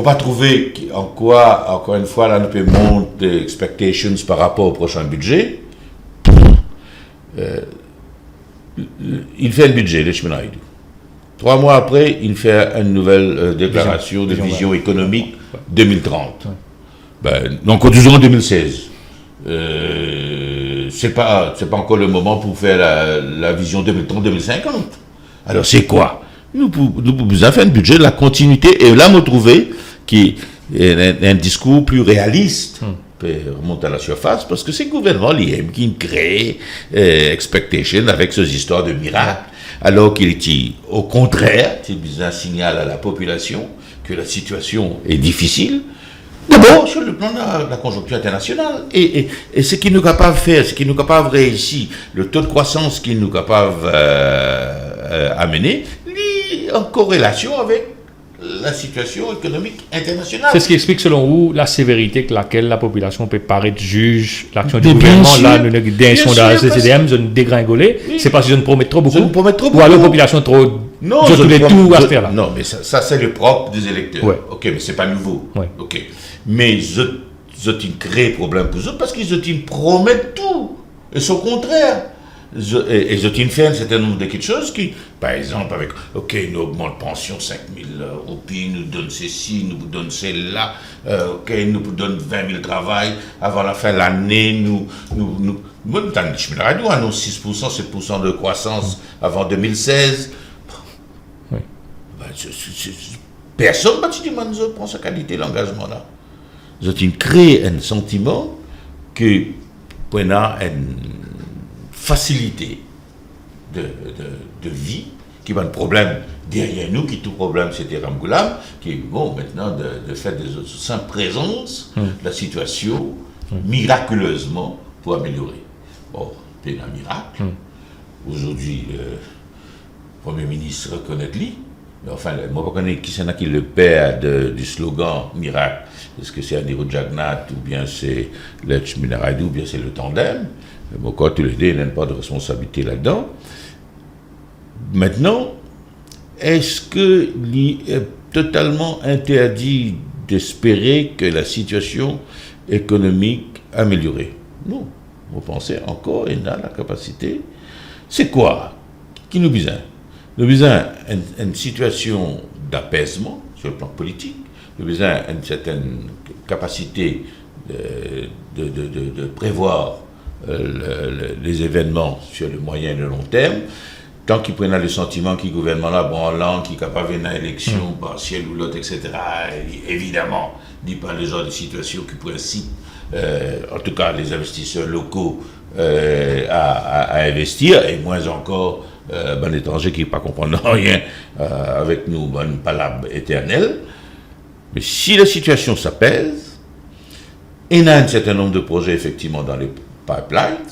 Speaker 2: ne pas trouver en quoi, encore une fois, là, nous pouvons monter expectations par rapport au prochain budget. Il fait un budget, Lakshminarayalu. 3 mois après, il fait une nouvelle déclaration de vision économique 2030. Donc, en 2016. C'est pas encore le moment pour faire la vision 2030-2050. Alors c'est quoi? Nous pouvons faire un budget de la continuité, et là nous trouver qui est un discours plus réaliste peut remonter à la surface, parce que c'est le gouvernement l'IM qui crée expectation avec ces histoires de miracles, alors qu'il est au contraire, c'est un signal à la population que la situation est difficile. D'abord, sur le plan de la conjoncture internationale, et ce qu'il nous est capable de faire, ce qu'il nous est capable de réussir, le taux de croissance qu'il nous est capable d'amener, en corrélation avec la situation économique internationale.
Speaker 1: C'est ce qui explique, selon vous, la sévérité avec laquelle la population peut paraître juge l'action du gouvernement. Là, nous avons des sondages de CDM, nous avons dégringolé. C'est parce que je ne promets trop beaucoup. Ou alors la population trop...
Speaker 2: Non,
Speaker 1: je voulais tout à faire là.
Speaker 2: Non, mais ça c'est le propre des électeurs. Ok, mais c'est pas nouveau. Ok. Mais ont créé problème pour eux parce qu'ils ont promettent tout. Et c'est au contraire. Ils ont fait un certain nombre de quelque choses qui, par exemple, avec, ok, nous augmentons la pension 5 000 roupies, nous donne ceci, nous donne celle-là, ok, nous donne 20 000 travail, avant la fin de l'année, nous annonce 6%, 7% de croissance avant 2016.
Speaker 1: Oui.
Speaker 2: Personne ne demande de prendre sa qualité, l'engagement-là. Ils ont créé un sentiment que, pour une facilité de vie, qui va un problème derrière nous, qui tout problème c'était Ramgoulam, qui bon maintenant de faire des autres sans présence, la situation miraculeusement pour améliorer. Bon, c'est un miracle. Aujourd'hui, le Premier ministre reconnaît lui, mais enfin, moi je connais qui c'est qui le père du slogan miracle. Est-ce que c'est Anirudh Jagannath, ou bien c'est Lakshmi Narayana, ou bien c'est le tandem? Bon, quand tous les deux, il n'a pas de responsabilité là-dedans. Maintenant, est-ce qu'il est totalement interdit d'espérer que la situation économique améliorée? Non. Vous pensez encore, il a la capacité. C'est quoi qui nous besoin? Nous besoin une situation d'apaisement sur le plan politique. Nous besoin une certaine capacité de prévoir les événements sur le moyen et le long terme, tant qu'ils prennent le sentiment que le gouvernement là, branlant, qui est capable d'une élection partielle ou l'autre, etc., évidemment, dit pas le genre de situation qui pourrait inciter, en tout cas les investisseurs locaux à investir, et moins encore un étranger qui ne pas comprendre rien avec nous, une palabre éternelle. Mais si la situation s'apaise, il y a un certain nombre de projets effectivement dans les pipelines,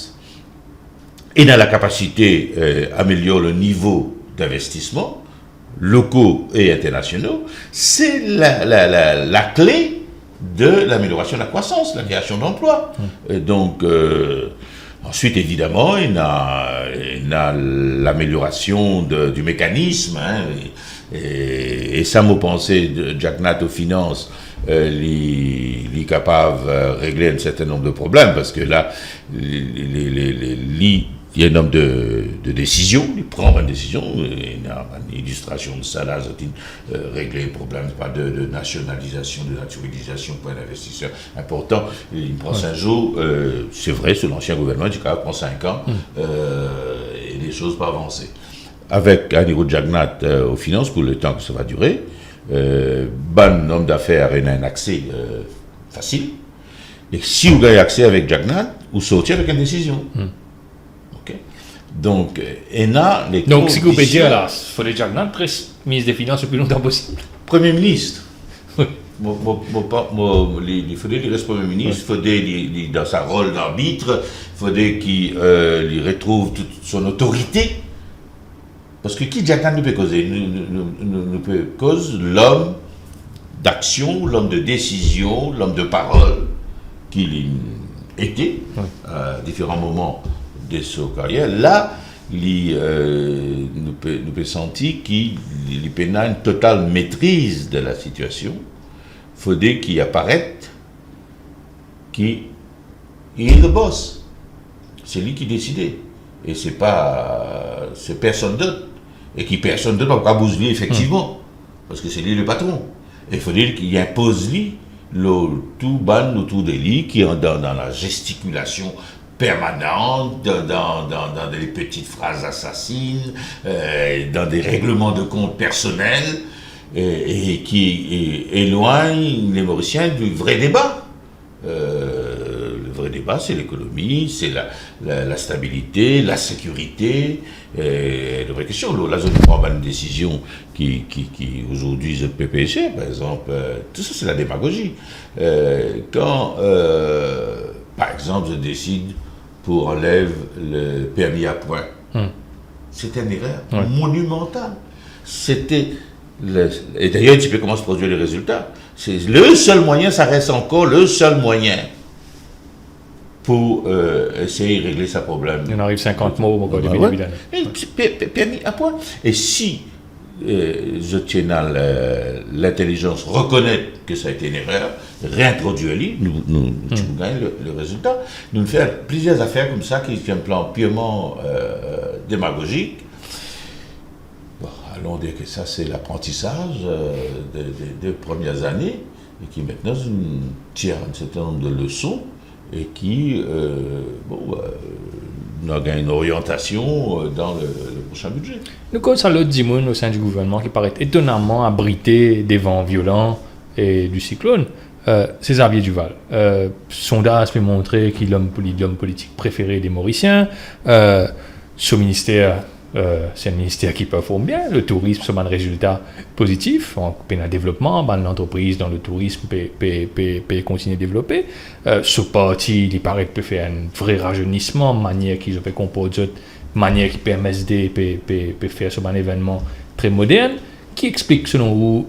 Speaker 2: et dans la capacité d'améliorer le niveau d'investissement, locaux et internationaux, c'est la clé de l'amélioration de la croissance, la création d'emplois. Donc, ensuite, évidemment, il y a l'amélioration du mécanisme, hein, et ça m'a pensé de Jagannath aux finances, il est capable de régler un certain nombre de problèmes, parce que là, il y a un nombre de décisions, il prend une décision, il y a une illustration de ça, là, régler les problèmes, pas de nationalisation, de naturalisation pour un investisseur important, il prend 5 jours, c'est vrai, sous l'ancien gouvernement, il prend 5 ans, et les choses pas avancées. Avec Anirudh Jagannath aux finances, pour le temps que ça va durer, bon homme d'affaires a un accès facile, et si vous avez accès avec Jagannath, vous sortez avec une décision. Donc, il y a les
Speaker 1: donc, si vous pouvez dire là, il faut les Jagannath, ministre des Finances le plus longtemps possible.
Speaker 2: Premier ministre. Il faudrait qu'il reste Premier ministre, il faudrait, dans sa rôle d'arbitre, il faudrait qu'il retrouve toute son autorité. Parce que qui Jagannath nous peut causer? Nous peut causer l'homme d'action, l'homme de décision, l'homme de parole qu'il était à différents moments de sa carrière. Là, nous peut sentir qu'il a une totale maîtrise de la situation. Il faudrait qu'il apparaisse qu'il est le boss. C'est lui qui décide. Et c'est personne d'autre. Et qui personne d'autre n'a pas bousiller effectivement. Parce que c'est lui le patron. Et il faudrait qu'il impose lui tout ban autour de lui qui est dans la gesticulation permanente, dans des petites phrases assassines, dans des règlements de compte personnels, et qui éloigne les Mauriciens du vrai débat. Le vrai débat, c'est l'économie, c'est la stabilité, la sécurité, la vraie question. La zone prend une décision qui aujourd'hui, le PPG, par exemple, tout ça, c'est la démagogie. Quand, par exemple, je décide pour enlever le permis à points, c'était une erreur monumentale. Et d'ailleurs, tu peux comment se produire les résultats. C'est le seul moyen, ça reste encore le seul moyen pour essayer de régler ce problème.
Speaker 1: Il en arrive 50 mots au code du
Speaker 2: permis à point. Et si je tiens à l'intelligence reconnaître que ça a été une erreur, réintroduire lui, nous gagnons le résultat. Nous faisons plusieurs affaires comme ça qui sont un plan purement démagogique. Bon, allons dire que ça c'est l'apprentissage des 2 premières années et qui maintenant tire un certain nombre de leçons et qui nous a une orientation dans le prochain budget.
Speaker 1: Nous connaissons l'autre Dimoun au sein du gouvernement qui paraît étonnamment abrité des vents violents et du cyclone. C'est Xavier Duval. Sondage peut montrer qu'il est l'homme politique préféré des Mauriciens. Ce ministère, c'est un ministère qui performe bien. Le tourisme, c'est un résultat positif. On peut un développement, l'entreprise dans le tourisme peut continuer à développer. Ce parti, il paraît qu'il peut faire un vrai rajeunissement, manière qu'ils peut composer, manière qui permet de faire ce événement très moderne. Qui explique selon vous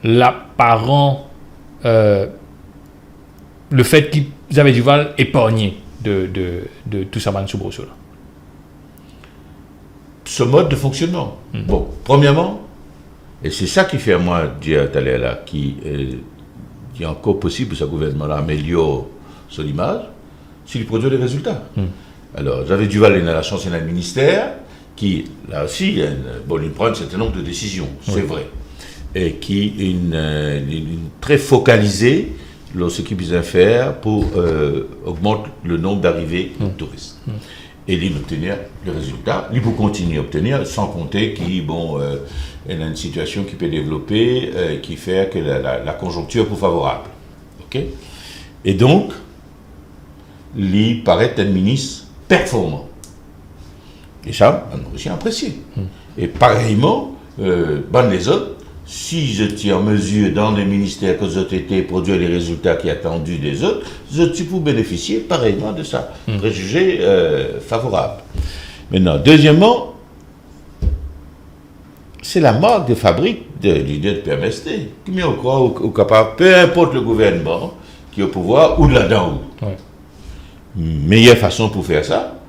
Speaker 1: l'apparent, le fait qu'ils avaient du mal épargné de tout ça soubresaut-là?
Speaker 2: Ce mode de fonctionnement. Bon, premièrement, et c'est ça qui fait à moi dire tout à l'heure là, qu'il est encore possible que ce gouvernement-là améliore son image, s'il produit des résultats. Alors, Xavier Duval est dans la chance, il y a un ministère qui, là aussi, il prend un certain nombre de décisions, c'est vrai, et qui est très focalisé dans ce qu'il peut faire pour augmenter le nombre d'arrivées de touristes. Et il obtenir le résultat, il peut continuer à obtenir, sans compter qu'il y a une situation qui peut développer, qui fait que la conjoncture est plus favorable. Okay? Et donc, il paraît un ministre performant. Et ça, on a aussi apprécié. Et pareillement, les autres, si je suis en mesure, dans les ministères que j'ai été, produire les résultats qui sont attendus des autres, je suis pour bénéficier pareillement de ça. Préjugé favorable. Maintenant, deuxièmement, c'est la marque de fabrique de l'idée de PMST. Qui met au croit ou capable, peu importe le gouvernement qui est au pouvoir, ou de là-dedans. Meilleure façon pour faire ça,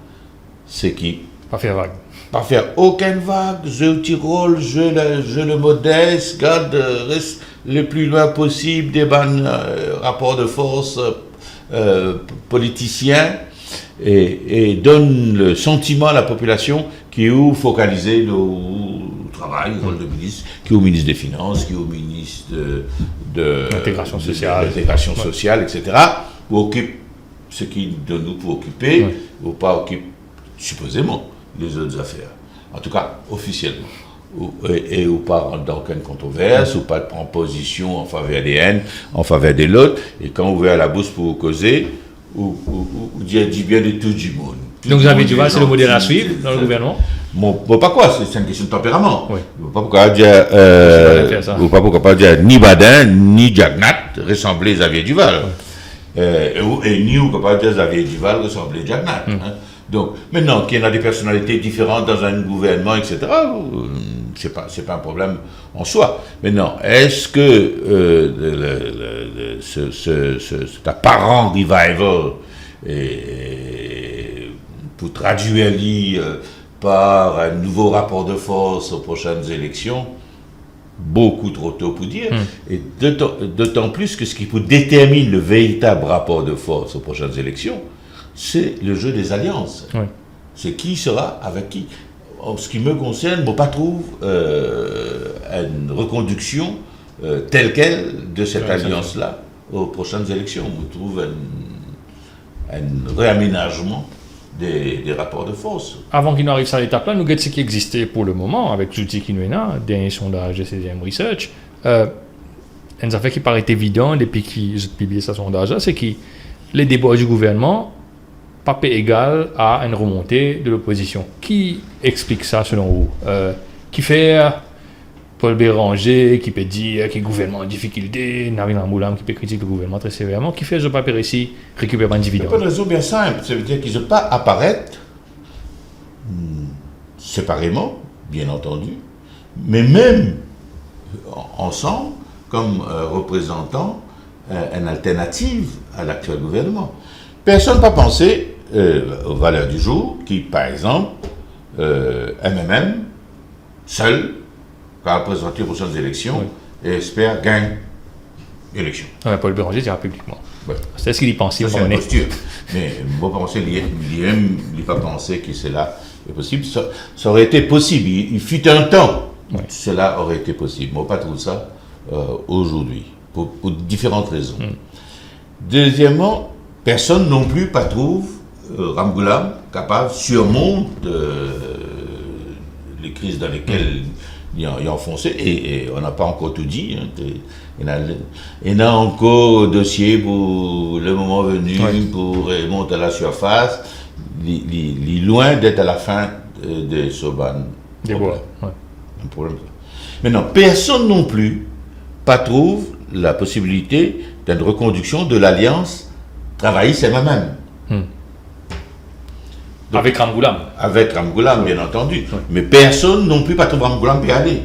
Speaker 2: c'est qui
Speaker 1: Pas faire vague.
Speaker 2: Pas faire aucune vague, jeu le petit rôle, jeu le modeste, garde, reste le plus loin possible des rapports de force politiciens et donne le sentiment à la population qui est focalisé au travail, au rôle de ministre, qui est au ministre des Finances, qui est au ministre de
Speaker 1: l'intégration sociale,
Speaker 2: l'intégration sociale, etc., ou occupe ce qui de nous pour occuper, ou pas occupe supposément les autres affaires. En tout cas, officiellement. Ou pas dans aucune controverse, ou pas de prendre position en faveur des haines, en faveur de l'autre, et quand on ouvre la bouche pour causer, ou dire du bien de tout du monde.
Speaker 1: Donc vous avez du mal, c'est le modèle à suivre dans le gouvernement?
Speaker 2: Bon, pas quoi, c'est une question de tempérament.
Speaker 1: Oui.
Speaker 2: Pas pourquoi dire ni Badin, ni Jagnat ressembler Xavier Duval. Et ni ou capable dire Xavier Duval ressembler Jagnat. Donc, maintenant, qu'il y a des personnalités différentes dans un gouvernement, etc., c'est pas un problème en soi. Maintenant, est-ce que cet apparent revival pour traduire par un nouveau rapport de force aux prochaines élections, beaucoup trop tôt pour dire, et d'autant plus que ce qui peut déterminer le véritable rapport de force aux prochaines élections, c'est le jeu des alliances.
Speaker 1: Oui.
Speaker 2: C'est qui sera avec qui. En ce qui me concerne, je ne trouve pas une reconduction telle quelle de cette alliance-là aux prochaines élections. Je trouve un réaménagement des rapports de force.
Speaker 1: Avant qu'il n'arrive à cette étape-là, nous avons ce qui existait pour le moment, avec l'outil qui nous est là, dernier sondage de CDM Research. Une affaire qui paraît évident depuis qu'ils ont publié ce sondage-là, c'est que les débats du gouvernement pas égal à une remontée de l'opposition. Qui explique ça selon vous? Qui fait Paul Béranger, qui peut dire que le gouvernement est en difficulté, Nabil Moulam qui peut critiquer le gouvernement très sévèrement, qui fait je pas ici récupérer un dividende?
Speaker 2: Il n'y a pas de raison bien simple. Ça veut dire qu'ils ne pas apparaître séparément, bien entendu, mais même ensemble, comme représentants une alternative à l'actuel gouvernement. Personne n'a pas pensé aux valeurs du jour qui, par exemple, MMM seul, va présenter aux prochaines élections et espère gagner l'élection.
Speaker 1: Paul Béranger dira publiquement.
Speaker 2: Ouais.
Speaker 1: C'est ce qu'il y pensait.
Speaker 2: Ça, c'est une posture. Mais moi, penser, il n'a pas pensé que cela est possible. Ça aurait été possible. Il fut un temps. Cela aurait été possible. Moi, pas trouve ça aujourd'hui, pour différentes raisons. Deuxièmement, personne non plus pas trouve Ramgoolam capable surmonter les crises dans lesquelles il a enfoncé, et on n'a pas encore tout dit. Il y a encore dossier pour le moment venu, pour remonter à la surface. Il est loin d'être à la fin de Soban.
Speaker 1: Des bois.
Speaker 2: Un problème. Maintenant, personne non plus pas trouve la possibilité d'une reconduction de l'alliance travailliste et même.
Speaker 1: Avec Ramgoolam.
Speaker 2: Avec Ramgoolam, bien entendu. Mais personne non plus pas trouve Ramgoolam peut y aller.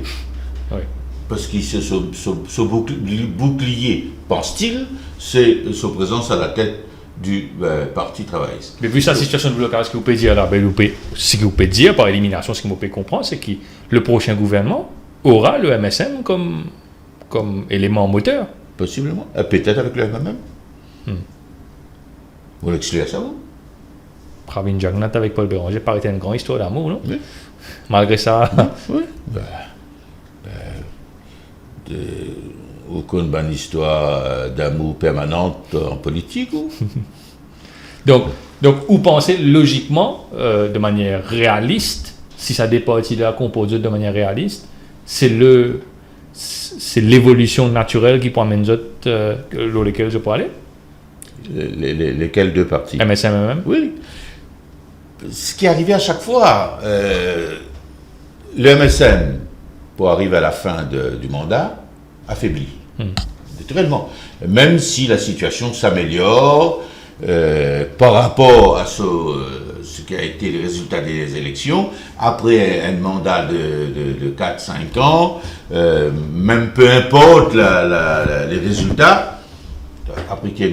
Speaker 2: Parce que ce bouclier, pense-t-il, c'est sa présence à la tête du Parti travailliste.
Speaker 1: Mais vu sa situation de blocage, ce que vous pouvez dire là, ce que vous pouvez dire par élimination, ce que vous pouvez comprendre, c'est que le prochain gouvernement aura le MSM comme élément moteur.
Speaker 2: Possiblement. Peut-être avec le MMM. Vous l'excluez ça, vous?
Speaker 1: Pravin Jagnat avec Paul Béranger paraît une grande histoire d'amour, non?
Speaker 2: Oui.
Speaker 1: Malgré ça.
Speaker 2: Oui. Aucune bonne histoire d'amour permanente en politique, ou?
Speaker 1: Donc, vous pensez logiquement, de manière réaliste, si ça dépend de la composite de manière réaliste, c'est l'évolution naturelle qui peut amener dans lesquels je peux aller?
Speaker 2: Lesquels deux partis?
Speaker 1: MSM, MM?
Speaker 2: Oui. Ce qui est arrivé à chaque fois, le MSM, pour arriver à la fin du mandat, affaibli. Naturellement. Même si la situation s'améliore par rapport à ce qui a été le résultat des élections, après un mandat de 4-5 ans, même peu importe les résultats, après que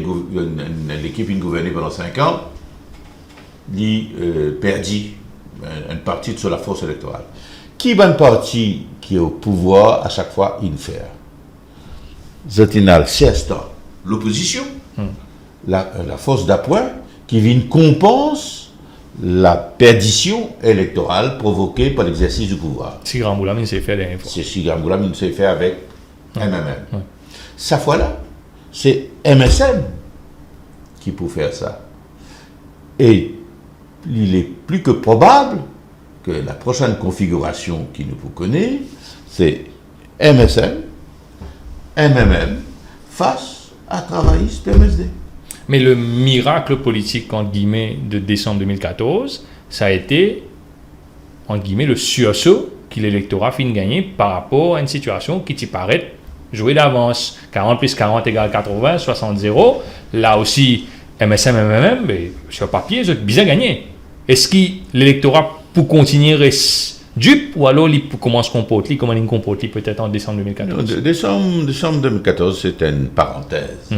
Speaker 2: l'équipe a gouverné pendant 5 ans, il perdit une partie de la force électorale. Qui est une partie qui est au pouvoir à chaque fois, il fait. Zatinal, c'est l'opposition, la force d'appoint qui vient compense la perdition électorale provoquée par l'exercice du pouvoir.
Speaker 1: Si Ramgoolam, il s'est fait la dernière fois.
Speaker 2: C'est si Ramgoolam, il s'est fait avec MMM. Sa fois-là, c'est MSM qui peut faire ça. Et il est plus que probable que la prochaine configuration qui nous connaît, c'est MSM, MMM, face à travailliste PMSD.
Speaker 1: Mais le miracle politique, entre guillemets, de décembre 2014, ça a été, entre guillemets, le sursaut que l'électorat finit gagner par rapport à une situation qui t'y paraît jouer d'avance. 40 plus 40 égale 80, 60-0. Là aussi, MSM, MMM, mais sur papier, ils ont bien gagné. Est-ce que l'électorat peut continuer à rester dupe ou alors il commence à comporter, comment il comporte peut-être en décembre 2014?
Speaker 2: Décembre 2014, c'était une parenthèse.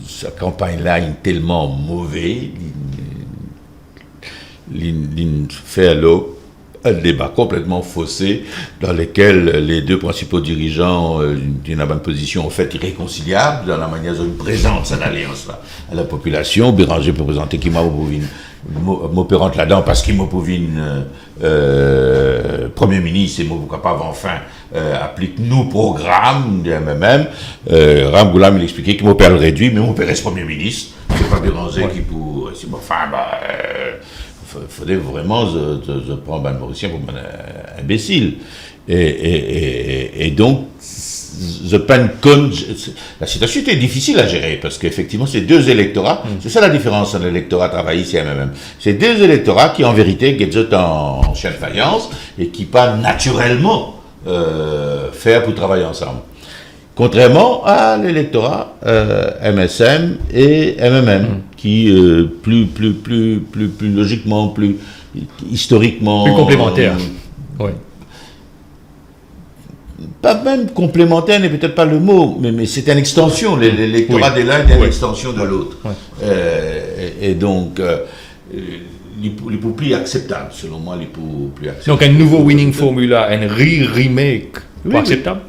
Speaker 2: Sa campagne-là est tellement mauvaise, il fait un débat complètement faussé dans lequel les deux principaux dirigeants d'une bonne position ont fait irréconciliables dans la manière dont ils présentent cette alliance-là à la population. Béranger peut présenter qui m'opérante là-dedans parce qu'il m'oppouvine Premier ministre et m'oppouvine capable enfin applique nos programmes de MMM. Ramgoolam il expliquait qu'il m'opère le réduit, mais m'opère ce Premier ministre. C'est pas Béranger qui pour... Enfin, il faudrait vraiment se prendre un Mauricien pour un imbécile. Et donc, la situation était difficile à gérer parce qu'effectivement, c'est deux électorats. C'est ça la différence entre l'électorat travailliste et MMM. C'est deux électorats qui, en vérité, sont en chien de faïence et qui pas naturellement faire pour travailler ensemble. Contrairement à l'électorat MSM et MMM, qui plus logiquement, plus historiquement...
Speaker 1: Plus complémentaire. Oui.
Speaker 2: Pas même complémentaire n'est peut-être pas le mot, mais c'est une extension. L'électorat de l'un est une extension de l'autre. Et donc, les plus acceptables, selon moi, les plus acceptables.
Speaker 1: Donc un nouveau winning formula, un remake,
Speaker 2: Oui,
Speaker 1: pas
Speaker 2: oui.
Speaker 1: acceptable.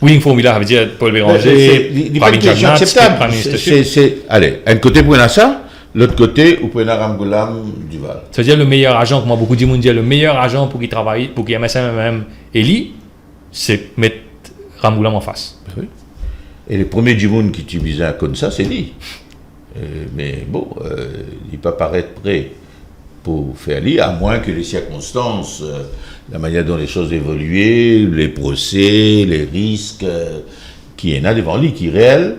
Speaker 1: Winning formula, ça veut dire Paul Béranger,
Speaker 2: Les
Speaker 1: Pravin
Speaker 2: question
Speaker 1: Jagnat,
Speaker 2: acceptable.
Speaker 1: Prime Minister.
Speaker 2: Allez, un côté pour ça, l'autre côté, vous prenez Ramgoulam Duval.
Speaker 1: Ça veut dire le meilleur agent, comme beaucoup de monde dit, le meilleur agent pour qu'il travaille, pour qu'il MSM élit, c'est mettre Ramgoulam en face.
Speaker 2: Oui. Et les premiers du monde qui utilisaient un comme ça, c'est lui. Mais bon, il peut paraître prêt pour faire lui, à moins que les circonstances, la manière dont les choses évoluaient, les procès, les risques qui en a devant lui, qui réels,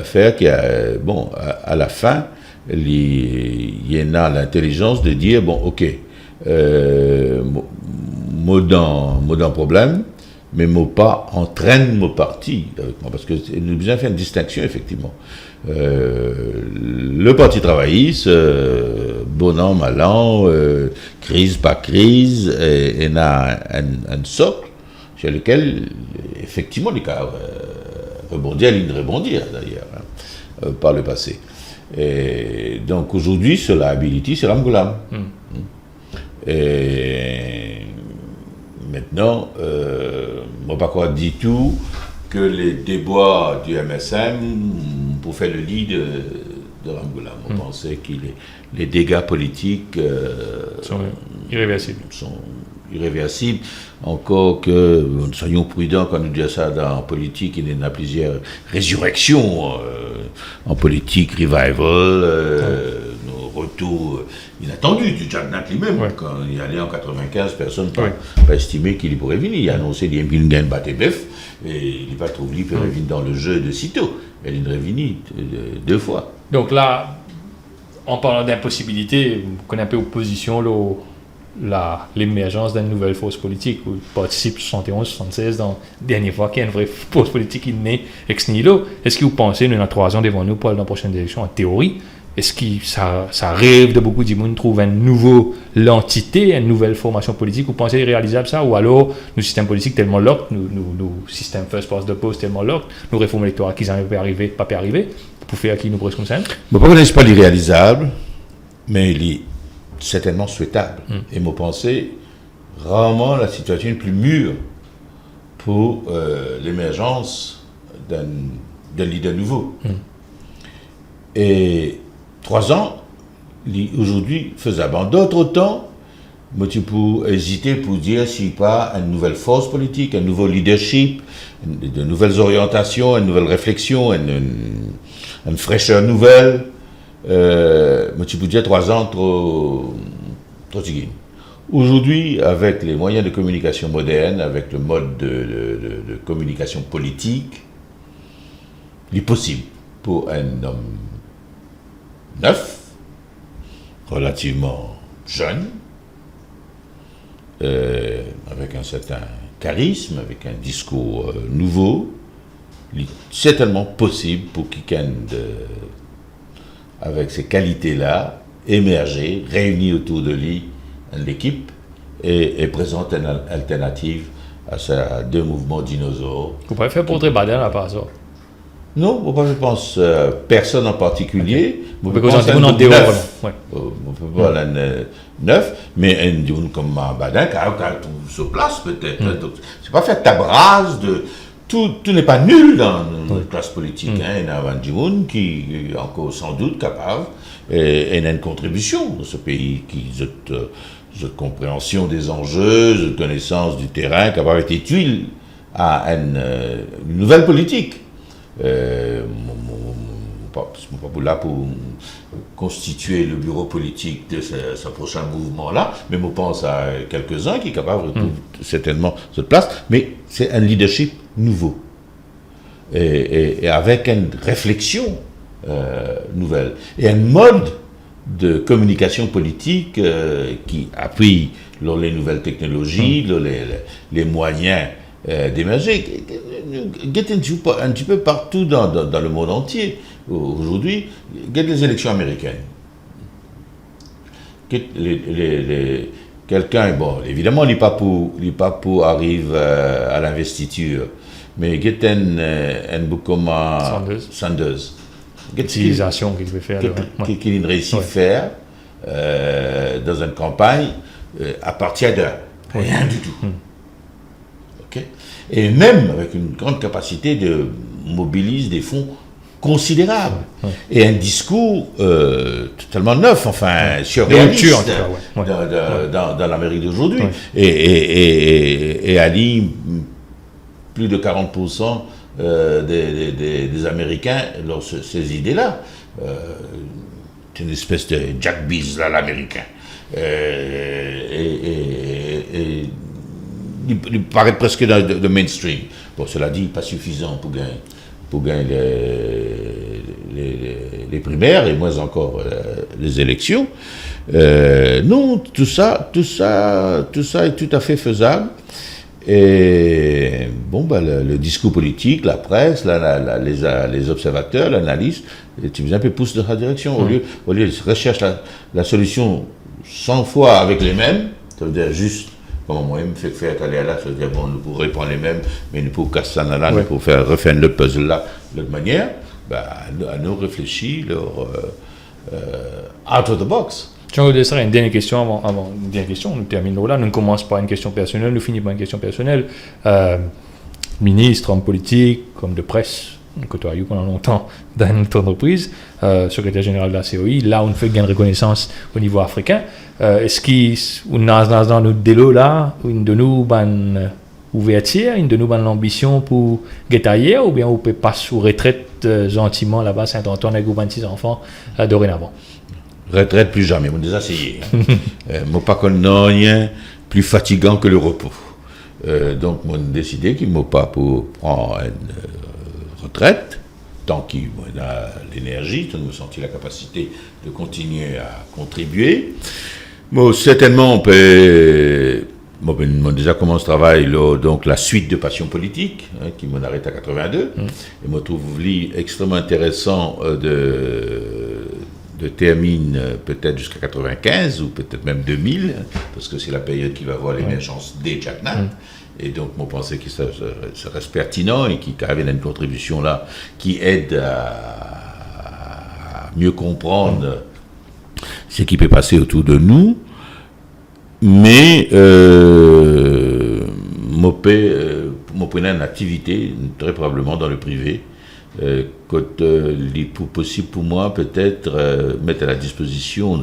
Speaker 2: faire qu'il y a, bon, à la fin, il y en a l'intelligence de dire, bon, ok, mot dans problème, mais mot pas entraîne mon parti avec moi, parce que nous avons besoin de faire une distinction, effectivement. Le Parti travailliste, bon an, mal an, crise, pas crise, et on a un socle sur lequel, effectivement, les cas rebondir, ligne de rebondir, d'ailleurs, par le passé. Et donc, aujourd'hui, sur la habilité, c'est Ramgoulam. Et maintenant, on ne va pas croire du tout que les déboires du MSM pour faire le lit de Ramgoulam. On pensait que les dégâts politiques
Speaker 1: Sont irréversibles.
Speaker 2: Encore que nous soyons prudents quand nous disons ça dans la politique, il y en a plusieurs résurrections en politique, revival, nos retours inattendus du Jagnat lui-même.
Speaker 1: Ouais.
Speaker 2: Quand il allait en 95, personne n'a pas estimé qu'il pourrait venir. Il a annoncé qu'il y a une batte bœuf et il n'a pas trouvé qu'il pourrait venir dans le jeu de sitôt. Elle est revenue deux fois.
Speaker 1: Donc là, en parlant d'impossibilité, vous connaissez un peu opposition, l'émergence d'une nouvelle force politique, où il participe 71-76 dans la dernière fois qu'il y a une vraie force politique qui naît ex nihilo. Est-ce que vous pensez, nous avons 3 ans devant nous pour aller dans la prochaine élection, en théorie, est-ce que ça rêve de beaucoup de monde trouver l'entité, une nouvelle formation politique? Vous pensez réalisable ça? Ou alors, nos systèmes politiques tellement locked, nos systèmes first past the post tellement locked, nos réformes électorales qui n'arrivent pas à arriver, pour faire qui nous presque comme ça?
Speaker 2: Je ne connais pas l'irréalisable, mais il est certainement souhaitable. Et moi, pensais rarement la situation est plus mûre pour l'émergence d'un leader nouveau. Et 3 ans, aujourd'hui, faisable. En d'autres temps, moi, tu peux hésiter pour dire s'il n'y a pas une nouvelle force politique, un nouveau leadership, de nouvelles orientations, une nouvelle réflexion, une fraîcheur nouvelle. Moi, tu peux dire 3 ans trop tigui. Aujourd'hui, avec les moyens de communication modernes, avec le mode de communication politique, il est possible pour un homme neuf, relativement jeune, avec un certain charisme, avec un discours nouveau, il est certainement possible pour quelqu'un avec ces qualités-là, émerger, réunir autour de lui l'équipe et présente une alternative à ces 2 mouvements dinosaures.
Speaker 1: Vous pouvez faire portrait Baden à part ça?
Speaker 2: Non, moi je pense personne en particulier.
Speaker 1: Vous pouvez présenter un dehors.
Speaker 2: On peut pas neuf, mais un dune comme Badin qui a tout sur place peut-être. Donc, c'est pas faire tabrase de. Tout n'est pas nul dans notre classe politique. Il y a un Djimoun qui est encore sans doute capable et a une contribution dans ce pays qui a compréhension des enjeux, de connaissance du terrain, capable d'être utile à une nouvelle politique. Je ne suis pas là pour constituer le bureau politique de ce prochain mouvement-là, mais je pense à quelques-uns qui sont capables de certainement cette place, mais c'est un leadership nouveau et avec une réflexion nouvelle et un mode de communication politique qui appuie les nouvelles technologies, les moyens d'émerger. Un petit peu partout dans le monde entier. Aujourd'hui, les élections américaines. Quelqu'un, bon, évidemment, il n'est pas pour arriver à l'investiture, mais il y a un bout comme Sanders.
Speaker 1: L'utilisation qu'il veut faire.
Speaker 2: Qu'il réussit à faire, dans une campagne à partir de rien du tout. Ok. Et même avec une grande capacité de mobiliser des fonds considérables. Et un discours totalement neuf, enfin surréaliste dans l'Amérique d'aujourd'hui. Et aligne plus de 40% des Américains dans ces idées-là. C'est une espèce de Jack Bees, là, l'Américain. Il paraît presque dans le mainstream. Bon, cela dit, pas suffisant pour gagner les primaires et moins encore les élections. Non, tout ça est tout à fait faisable. Et bon, le discours politique, la presse, les observateurs, l'analyste, tu un peu poussent dans sa direction. Au lieu de rechercher la solution 100 fois avec les mêmes, ça veut dire juste, comme moi, me fait faire aller là, ça veut dire, bon, nous pourrions prendre les mêmes, mais nous pouvons casser ça là, nous pouvons refaire le puzzle là, de l'autre manière, à nous réfléchir, out of the box.
Speaker 1: Jean-Claude, une dernière question avant une dernière question, nous terminons là, nous commençons par une question personnelle, nous finissons par une question personnelle. Ministre, homme politique, homme de presse, nous côtoyons pendant longtemps dans notre entreprise, secrétaire général de la COI, là on fait gain de reconnaissance au niveau africain. Est-ce qu'on a dans notre délo là, une de nous ban ouverture, une de nous ban l'ambition pour guetter ou bien on peut pas sous retraite gentiment là-bas, Saint-Antoine avec 26 enfants dorénavant?
Speaker 2: Retraite plus jamais, on déjà essayé. Moi pas qu'on n'a rien plus fatigant que le repos. Donc on a décidé qu'il m'a pas pour prendre une retraite, tant qu'il a l'énergie, tant qu'il a senti la capacité de continuer à contribuer. Moi certainement on peut. Moi, déjà commencé ce travail là, donc la suite de Passion politique, qui m'en arrête à 82, et moi trouve extrêmement intéressant de termine peut-être jusqu'à 95 ou peut-être même 2000, parce que c'est la période qui va voir l'émergence des Jacknat. Et donc, moi, je pensais que ça reste pertinent et qu'il y avait une contribution là qui aide à mieux comprendre ce qui peut passer autour de nous. Mais moi, prenais une activité très probablement dans le privé. Possible pour moi peut-être mettre à la disposition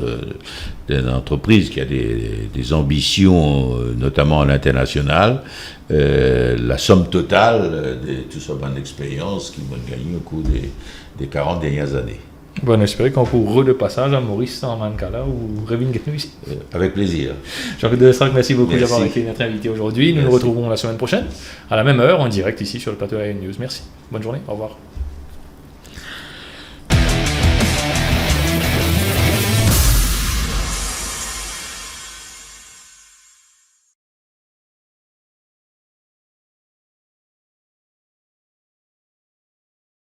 Speaker 2: d'une entreprise qui a des ambitions, notamment à l'international, la somme totale de toute cette bonne expérience qui m'a gagné au cours des 40 dernières années.
Speaker 1: Bon, j'espère qu'on pourra de passage à Maurice en Mancala ou Revin Getnou ici.
Speaker 2: Avec plaisir.
Speaker 1: Jean-Claude, merci beaucoup d'avoir été notre invité aujourd'hui. Nous nous retrouvons la semaine prochaine, à la même heure, en direct ici sur le plateau AN News. Merci. Bonne journée. Au revoir.